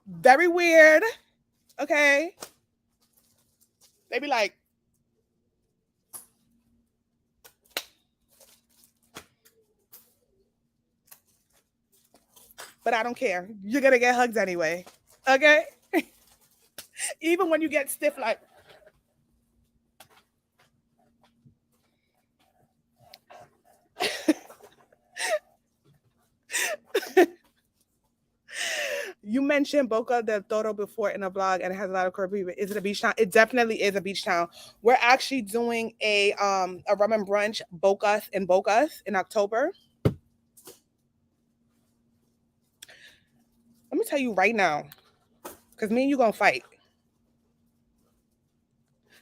[SPEAKER 1] Very weird. Okay. They be like, but I don't care. You're gonna get hugs anyway. Okay? Even when you get stiff, like, you mentioned Boca del Toro before in a vlog, and it has a lot of queer people. Is it a beach town? It definitely is a beach town. We're actually doing a rum and brunch Bocas in October. Let me tell you right now, because me and you gonna fight.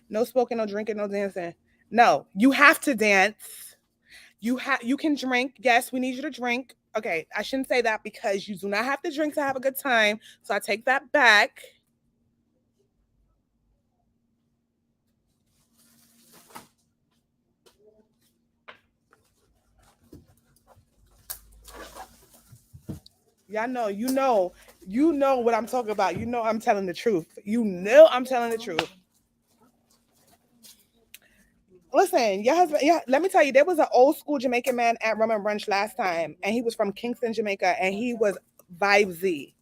[SPEAKER 1] No smoking, no drinking, no dancing. No, you have to dance. You can drink. Yes, we need you to drink. Okay, I shouldn't say that because you do not have to drink to have a good time. So I take that back. Y'all know, you know what I'm talking about. You know I'm telling the truth. You know I'm telling the truth. Listen, your husband, yeah, let me tell you, there was an old school Jamaican man at Rum and Brunch last time, and he was from Kingston, Jamaica, and he was vibesy.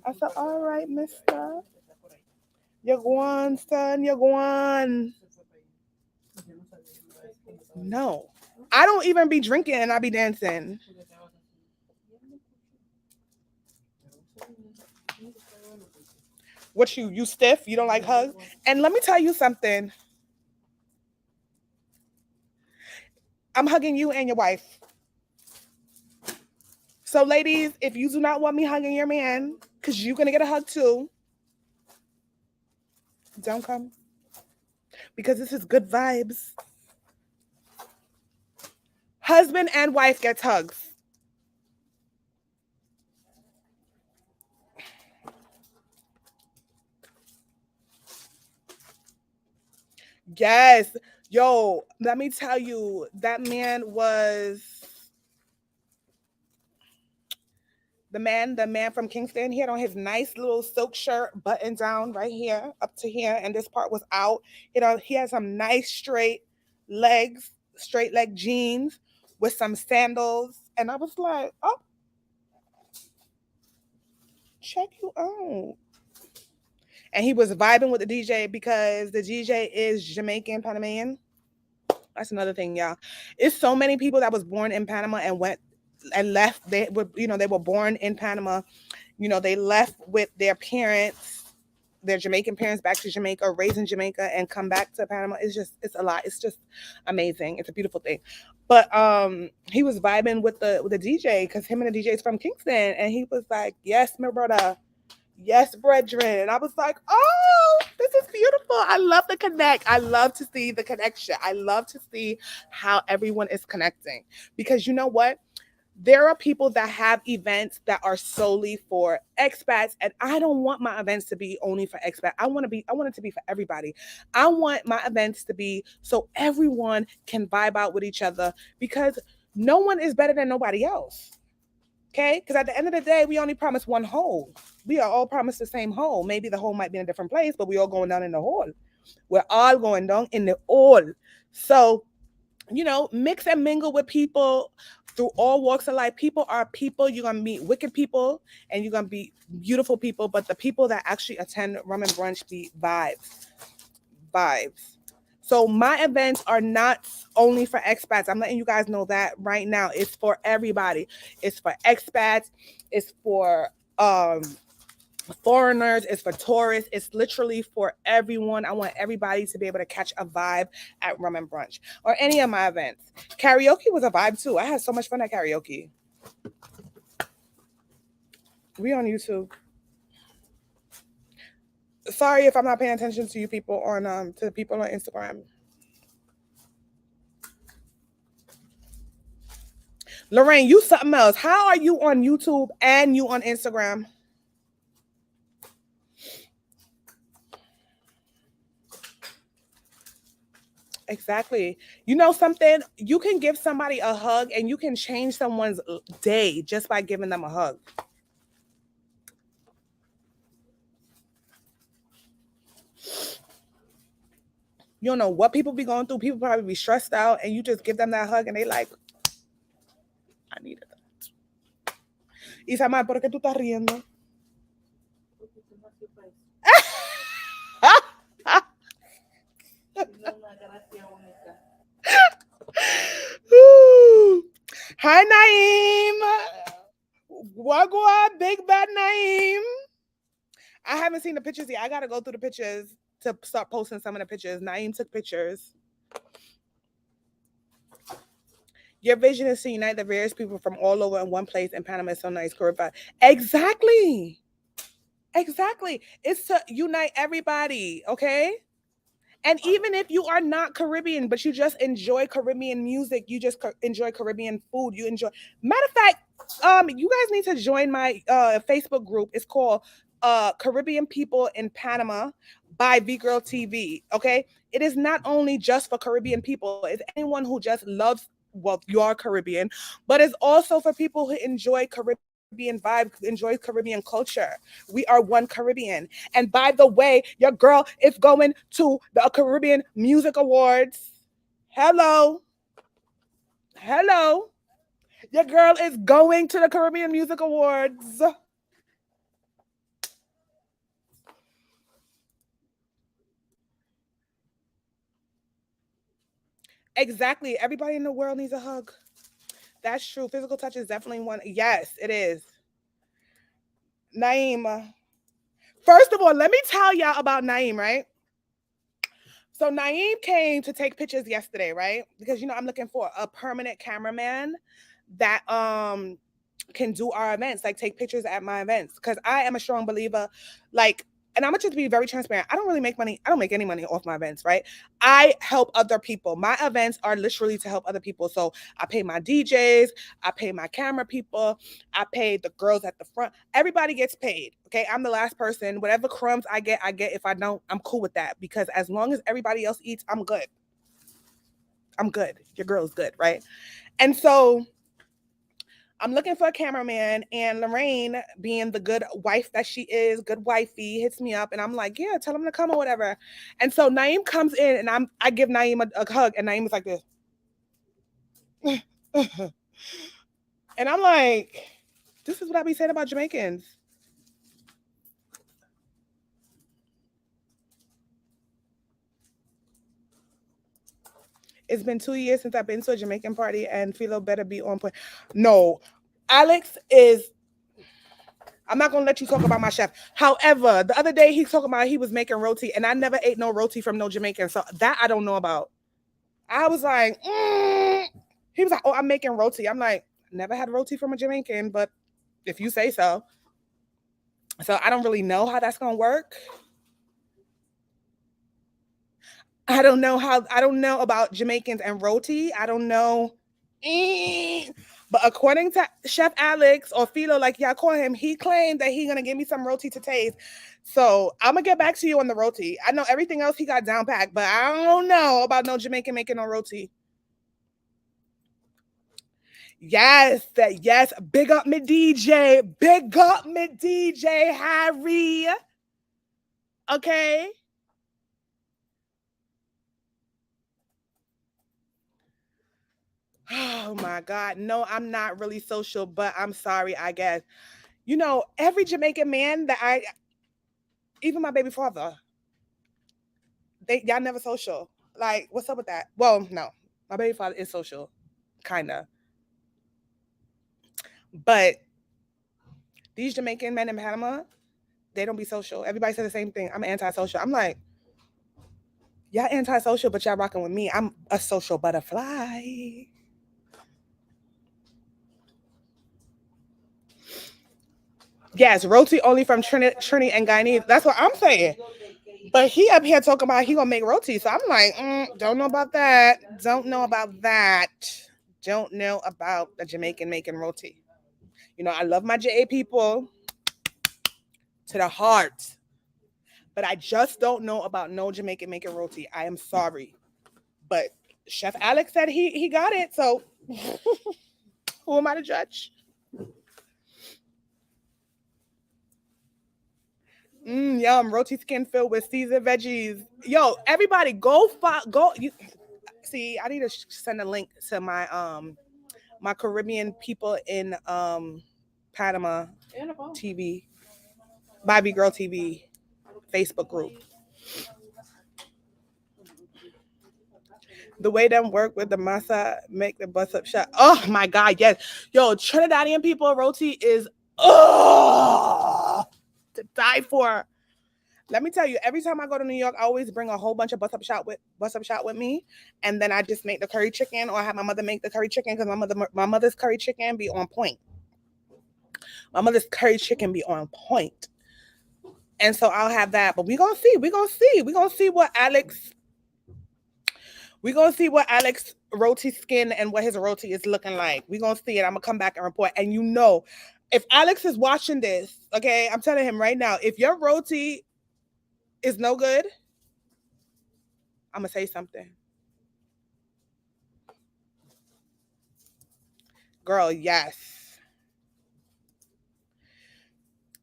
[SPEAKER 1] I said, all right, mister. You're going, son, you're going. No. I don't even be drinking and I be dancing. What you stiff? You don't like hugs? And let me tell you something. I'm hugging you and your wife. So ladies, if you do not want me hugging your man, because you're going to get a hug too, don't come. Because this is good vibes. Husband and wife gets hugs. Yes. Yo, let me tell you, that man was the man from Kingston. He had on his nice little silk shirt buttoned down right here up to here, and this part was out. He had some nice straight leg jeans with some sandals. And I was like, oh, check you out. And he was vibing with the DJ because the DJ is Jamaican Panamanian. That's another thing, y'all. It's so many people that was born in Panama and went and left. They were born in Panama. They left with their parents, their Jamaican parents, back to Jamaica, raised in Jamaica, and come back to Panama. It's a lot. It's just amazing. It's a beautiful thing. But he was vibing with the DJ because him and the DJ is from Kingston, and he was like, "Yes, my brother. Yes, brethren." And I was like, oh, this is beautiful. I love the connect. I love to see the connection. I love to see how everyone is connecting. Because you know what? There are people that have events that are solely for expats, and I don't want my events to be only for expats. I want it to be for everybody. I want my events to be so everyone can vibe out with each other, because no one is better than nobody else. Okay? Because at the end of the day, we only promise one hole. We are all promised the same hole. Maybe the hole might be in a different place, but we all going down in the hole. We're all going down in the hole. So, mix and mingle with people through all walks of life. People are people. You're going to meet wicked people and you're going to be beautiful people. But the people that actually attend Rum and Brunch be vibes. Vibes. So my events are not only for expats. I'm letting you guys know that right now. It's for everybody. It's for expats. It's for foreigners. It's for tourists. It's literally for everyone. I want everybody to be able to catch a vibe at Rum and Brunch or any of my events. Karaoke was a vibe too. I had so much fun at karaoke. We on YouTube. Sorry if I'm not paying attention to you people on to the people on Instagram. Lorraine, you something else. How are you on YouTube and you on Instagram? Exactly. You know something? You can give somebody a hug and you can change someone's day just by giving them a hug. You don't know what people be going through. People probably be stressed out, and you just give them that hug, and they like, I needed that. Isamar, ¿por qué tú estás riendo? Hi, Naeem. Wagwa, big bad Naeem. I haven't seen the pictures yet. I gotta go through the pictures to start posting some of the pictures. Naeem took pictures. Your vision is to unite the various people from all over in one place in Panama. It's so nice. Exactly. Exactly. It's to unite everybody, okay? And even if you are not Caribbean, but you just enjoy Caribbean music, you just enjoy Caribbean food, you enjoy. Matter of fact, you guys need to join my Facebook group. It's called Caribbean People in Panama by VGirlTV. Okay, it is not only just for Caribbean people; it's anyone who just loves. Well, you are Caribbean, but it's also for people who enjoy Caribbean vibe, enjoy Caribbean culture. We are one Caribbean. And by the way, your girl is going to the Caribbean Music Awards. Hello. Hello. Your girl is going to the Caribbean Music Awards. Exactly. Everybody in the world needs a hug. That's true. Physical touch is definitely one. Yes, it is. Naeem. First of all, let me tell y'all about Naeem, right? So Naeem came to take pictures yesterday, right? Because I'm looking for a permanent cameraman that can do our events, like take pictures at my events. Because I am a strong believer, like, and I'm gonna just be very transparent. I don't really make money. I don't make any money off my events, right? I help other people. My events are literally to help other people. So I pay my DJs, I pay my camera people, I pay the girls at the front. Everybody gets paid. Okay. I'm the last person. Whatever crumbs I get, I get. If I don't, I'm cool with that. Because as long as everybody else eats, I'm good. I'm good. Your girl's good, right? And so I'm looking for a cameraman, and Lorraine, being the good wife that she is, good wifey, hits me up, and I'm like, yeah, tell him to come or whatever. And so Naeem comes in, and I give Naeem a hug, and Naeem is like this, and I'm like, this is what I be saying about Jamaicans. It's been 2 years since I've been to a Jamaican party, and Philo better be on point. No, Alex is. I'm not gonna let you talk about my chef. However, the other day he's talking about he was making roti, and I never ate no roti from no Jamaican, so that I don't know about. I was like, he was like, oh, I'm making roti. I'm like, never had roti from a Jamaican, but if you say so. So I don't really know how that's gonna work. I don't know about Jamaicans and roti. I don't know. But according to Chef Alex or Philo, like y'all call him, he claimed that he gonna give me some roti to taste. So I'm gonna get back to you on the roti. I know everything else he got down packed, but I don't know about no Jamaican making no roti. Yes, yes. Big up me DJ. Big up me DJ Harry. Okay. Oh my God. No, I'm not really social, but I'm sorry, I guess. Every Jamaican man that even my baby father, y'all never social. Like, what's up with that? Well, no. My baby father is social, kinda. But these Jamaican men in Panama, they don't be social. Everybody says the same thing. I'm antisocial. I'm like, y'all antisocial, but y'all rocking with me. I'm a social butterfly. Yes, roti only from Trini and Guyanese. That's what I'm saying. But he up here talking about he gonna make roti. So I'm like, don't know about that. Don't know about that. Don't know about the Jamaican making roti. I love my JA people to the heart. But I just don't know about no Jamaican making roti. I am sorry. But Chef Alex said he got it, so who am I to judge? Yum, roti skin filled with seasoned veggies. Yo, everybody, go. You see, I need to send a link to my Caribbean people in Panama TV, by VGirlTV Facebook group. The way them work with the masa make the bust up shot. Oh my god, yes. Yo, Trinidadian people roti is to die for. Let me tell you, every time I go to New York, I always bring a whole bunch of bust up shot with me, and then I just make the curry chicken, or I have my mother make the curry chicken because my mother's curry chicken be on point. My mother's curry chicken be on point, and so I'll have that. But we gonna see what Alex. We gonna see what Alex roti skin and what his roti is looking like. We gonna see it. I'm gonna come back and report. And you know, if Alex is watching this, okay, I'm telling him right now, if your roti is no good, I'm gonna say something. Girl, yes.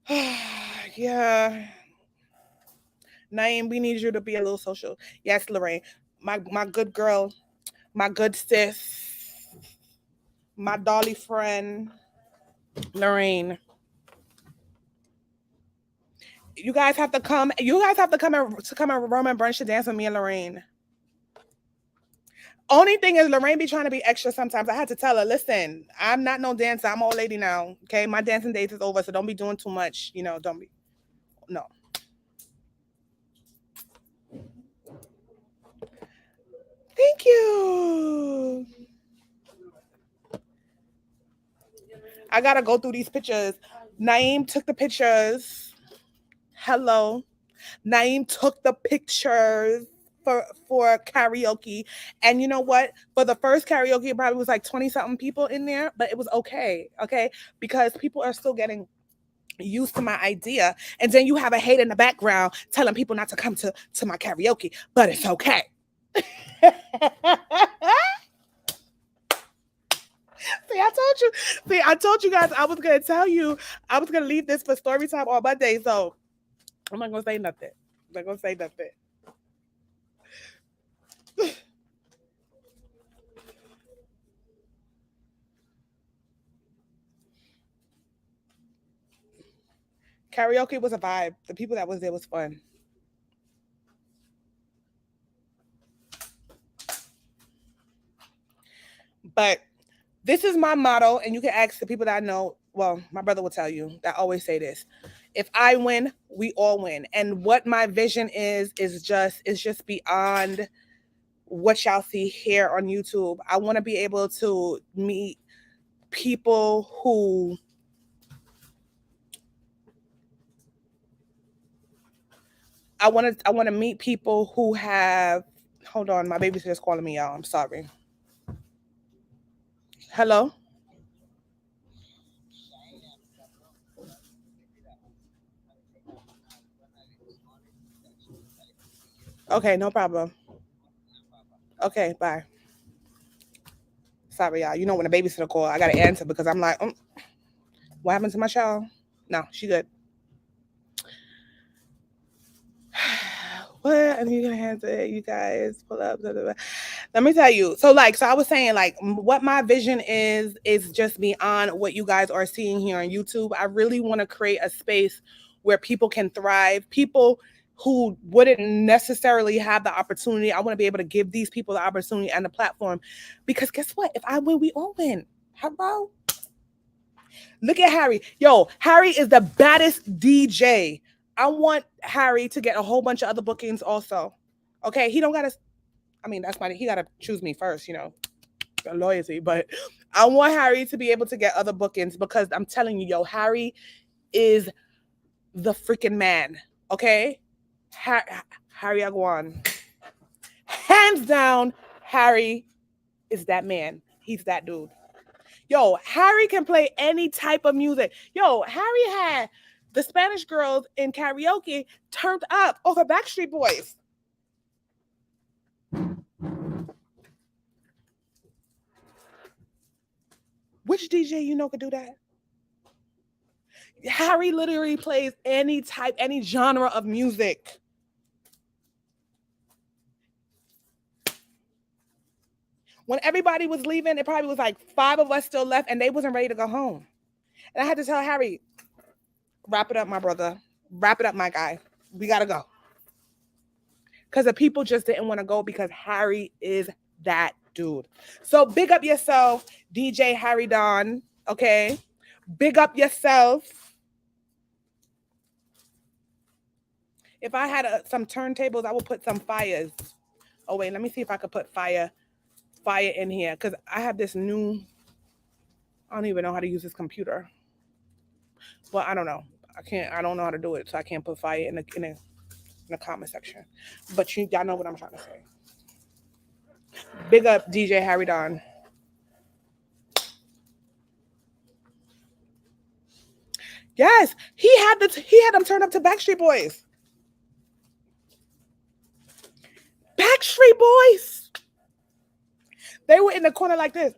[SPEAKER 1] Yeah. Naeem, we need you to be a little social. Yes, Lorraine. My good girl, my good sis, my dolly friend, Lorraine. You guys have to come. You guys have to come and Roman brunch to dance with me and Lorraine. Only thing is, Lorraine be trying to be extra sometimes. I had to tell her, listen, I'm not no dancer. I'm an old lady now. Okay, my dancing days is over, so don't be doing too much. You know, don't be. No. Thank you. I gotta go through these pictures. Naeem took the pictures. Hello. Naeem took the pictures for karaoke. And you know what? For the first karaoke, it probably was like 20 something people in there, but it was okay. Okay. Because people are still getting used to my idea. And then you have a hate in the background telling people not to come to my karaoke, but it's okay. See, I told you guys I was gonna tell you I was gonna leave this for story time on Monday, so I'm not gonna say nothing. I'm not gonna say nothing. Karaoke was a vibe. The people that was there was fun. But this is my motto, and you can ask the people that I know. Well, my brother will tell you that I always say this. If I win, we all win. And what my vision is just beyond what y'all see here on YouTube. I want to be able to meet people who I want to meet people who have. Hold on, my babysitter's calling me, y'all. I'm sorry. Hello. Okay, no problem. Okay, bye. Sorry, y'all. You know when a babysitter call, I gotta answer because I'm like, what happened to my child? No, she good. What? And you're gonna have to, you guys pull up. Blah, blah, blah. Let me tell you. So I was saying, what my vision is just beyond what you guys are seeing here on YouTube. I really want to create a space where people can thrive. People who wouldn't necessarily have the opportunity. I want to be able to give these people the opportunity and the platform, because guess what? If I win, we all win. Hello. Look at Harry. Yo, Harry is the baddest DJ. I want Harry to get a whole bunch of other bookings also. Okay, he don't gotta. I mean, that's fine. He gotta choose me first, loyalty. But I want Harry to be able to get other bookings because I'm telling you, yo, Harry is the freaking man. Okay, Harry Agwan, hands down. Harry is that man. He's that dude. Yo, Harry can play any type of music. Yo, Harry had the Spanish girls in karaoke turned up over Backstreet Boys. Which DJ you know could do that? Harry literally plays any type, any genre of music. When everybody was leaving, it probably was like 5 of us still left, and they wasn't ready to go home. And I had to tell Harry, wrap it up, my brother. Wrap it up, my guy. We gotta go. Because the people just didn't want to go because Harry is that dude. So big up yourself, DJ Harry Don. Okay? Big up yourself. If I had some turntables, I would put some fires. Oh wait, let me see if I could put fire in here, because I have this new, I don't even know how to use this computer. Well, I don't know. I don't know how to do it, so I can't put fire in the comment section. But y'all know what I'm trying to say. Big up DJ Harry Don. Yes, he had them turn up to Backstreet Boys. Backstreet Boys. They were in the corner like this.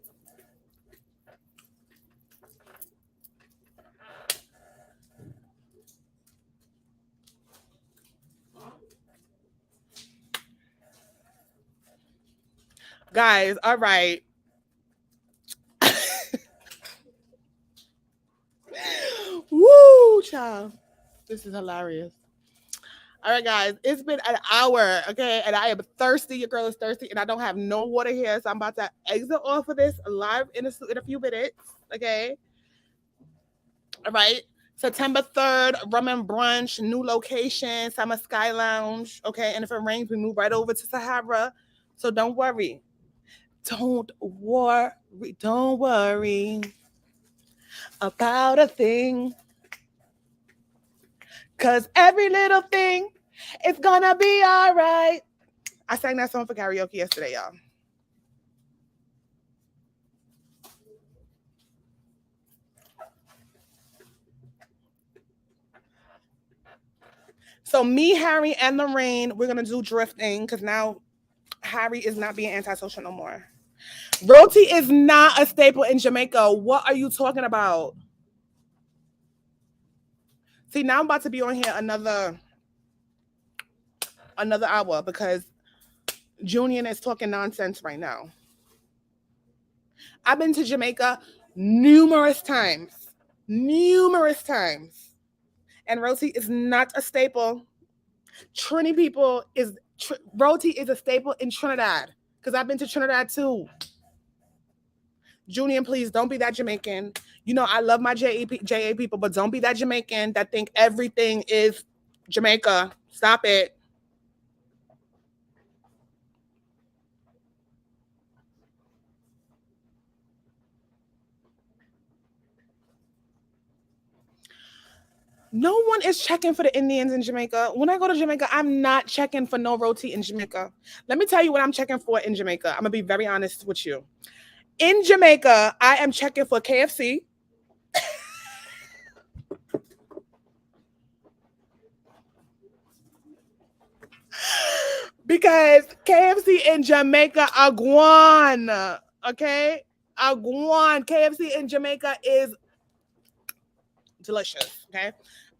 [SPEAKER 1] Guys, all right. Woo, child. This is hilarious. All right, guys, it's been an hour, okay? And I am thirsty. Your girl is thirsty, and I don't have no water here, so I'm about to exit off of this live in a few minutes, okay? All right. September 3rd, Rum and Brunch, new location, Summer Sky Lounge, okay? And if it rains, we move right over to Sahara. So don't worry. Don't worry about a thing. Because every little thing is going to be all right. I sang that song for karaoke yesterday, y'all. So me, Harry, and Lorraine, we're going to do drifting because now Harry is not being antisocial no more. Roti is not a staple in Jamaica. What are you talking about? See, now I'm about to be on here another hour because Junior is talking nonsense right now. I've been to Jamaica numerous times. And roti is not a staple. Roti is a staple in Trinidad because I've been to Trinidad too. Junior, please don't be that Jamaican. You know, I love my JA people, but don't be that Jamaican that think everything is Jamaica. Stop it. No one is checking for the Indians in Jamaica. When I go to Jamaica, I'm not checking for no roti in Jamaica. Let me tell you what I'm checking for in Jamaica. I'm going to be very honest with you. In Jamaica, I am checking for KFC. Because KFC in Jamaica are gone. Okay? Are gone. KFC in Jamaica is delicious. Okay?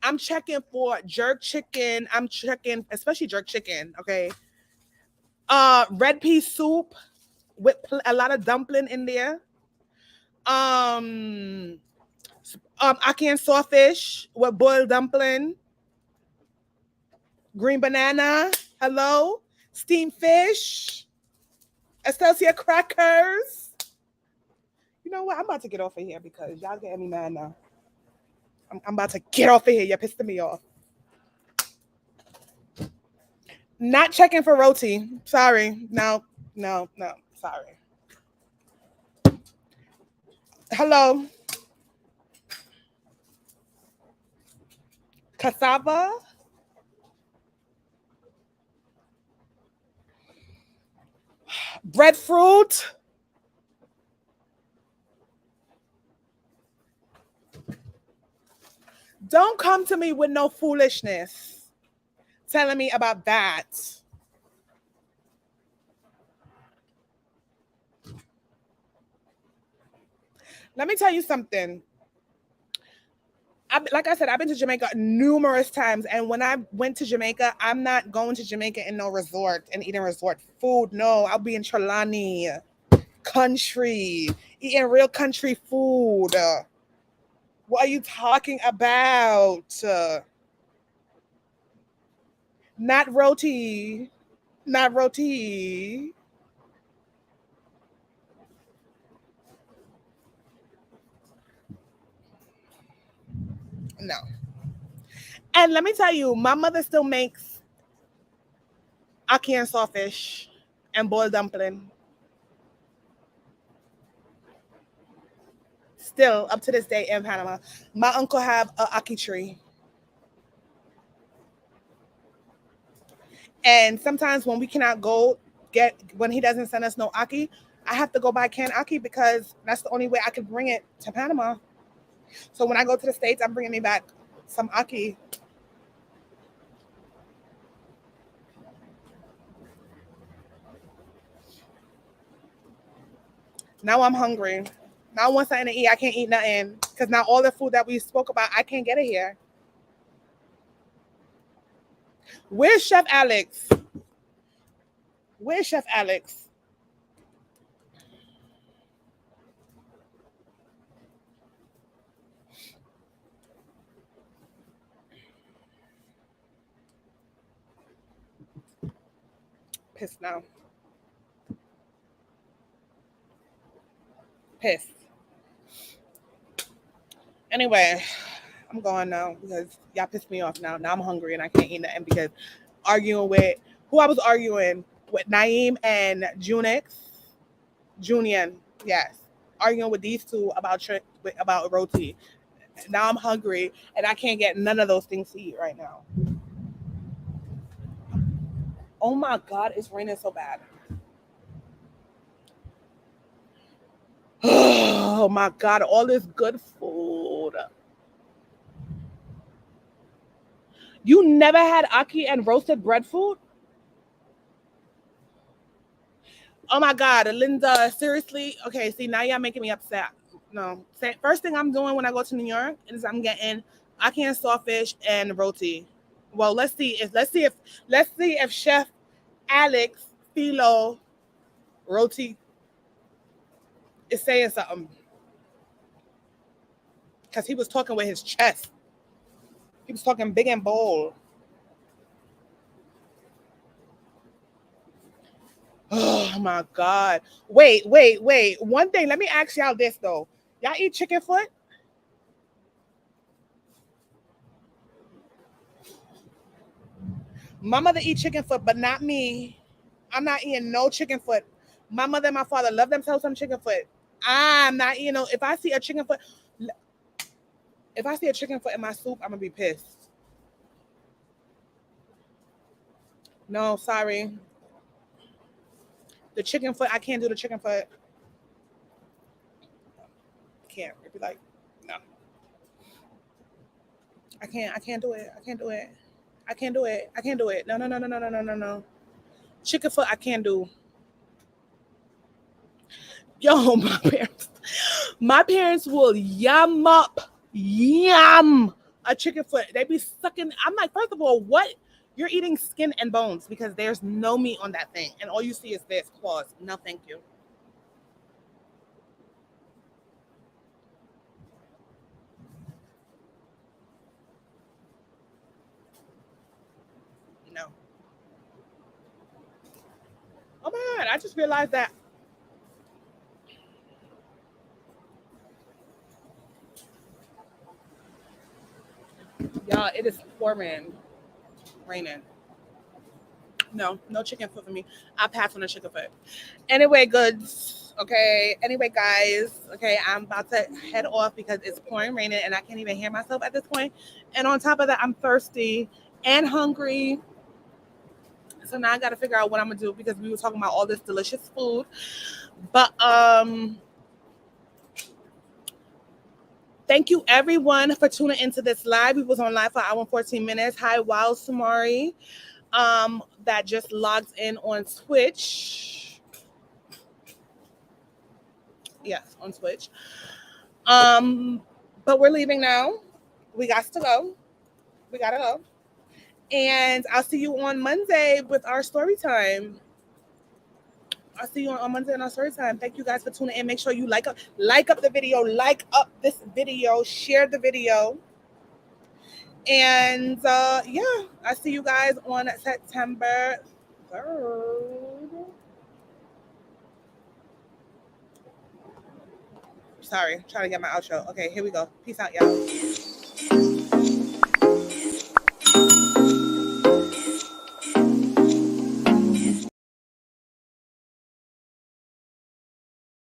[SPEAKER 1] I'm checking for jerk chicken. I'm checking, especially jerk chicken. Okay? Red pea soup with a lot of dumpling in there. Ackee and sawfish with boiled dumpling. Green banana. Hello? Steamed fish. Excelsior crackers. You know what? I'm about to get off of here because y'all getting me mad now. I'm about to get off of here. You're pissing me off. Not checking for roti. Sorry. No. Sorry. Hello. Cassava. Breadfruit. Don't come to me with no foolishness telling me about that. Let me tell you something. Like I said, I've been to Jamaica numerous times, and when I went to Jamaica, I'm not going to Jamaica in no resort and eating resort food. No, I'll be in Trelawney, country, eating real country food. What are you talking about? Not roti, not roti. No. And let me tell you, my mother still makes ackee and sawfish and boiled dumpling. Still up to this day in Panama. My uncle have a ackee tree. And sometimes when we cannot go get when he doesn't send us no ackee, I have to go buy canned ackee because that's the only way I can bring it to Panama. So when I go to the States, I'm bringing me back some ackee. Now I'm hungry. Now I want something to eat. I can't eat nothing because now all the food that we spoke about, I can't get it here. Where's Chef Alex? Where's Chef Alex? Pissed now. Pissed. Anyway, I'm going now because y'all pissed me off now. Now I'm hungry and I can't eat nothing because arguing with who I was arguing with Naeem and Junix. Junian, yes. Arguing with these two about roti. Now I'm hungry and I can't get none of those things to eat right now. Oh my God, it's raining so bad. Oh my God, all this good food. You never had ackee and roasted breadfruit? Oh my God, Linda, seriously? Okay, see, now y'all making me upset. No. First thing I'm doing when I go to New York is I'm getting ackee and sawfish and roti. Well, let's see if Chef Alex Philo Roti is saying something. Because he was talking with his chest. He was talking big and bold. Oh my God. Wait. One thing, let me ask y'all this though. Y'all eat chicken foot? My mother eat chicken foot, but not me. I'm not eating no chicken foot. My mother and my father love themselves some chicken foot. I'm not eating no. If I see a chicken foot in my soup, I'm gonna be pissed. No, sorry. The chicken foot, I can't do the chicken foot. I can't. It'd be like, no. I can't do it. I can't do it. I can't do it. I can't do it. No. Chicken foot, I can't do. Yo, my parents will yum a chicken foot. They be sucking. I'm like, first of all, what? You're eating skin and bones because there's no meat on that thing, and all you see is this claws. No, thank you. No. Oh my God! I just realized that. Y'all, it is pouring, raining. No, no chicken foot for me. I pass on the chicken foot. Anyway, goods. Okay. Anyway, guys. Okay, I'm about to head off because it's pouring, raining, and I can't even hear myself at this point. And on top of that, I'm thirsty and hungry. So now I got to figure out what I'm gonna do because we were talking about all this delicious food. But thank you everyone for tuning into this live. We was on live for an hour and 14 minutes. Hi, Wow Sumari. That just logs in on Twitch. Yes, on Twitch. But we're leaving now. We got to go. We gotta go. And I'll see you on Monday with our story time. I'll see you on Monday in our story time. Thank you guys for tuning in. Make sure you like up the video, like up this video, share the video. And yeah, I see you guys on September 3rd. Sorry, trying to get my outro. Okay, here we go. Peace out, y'all.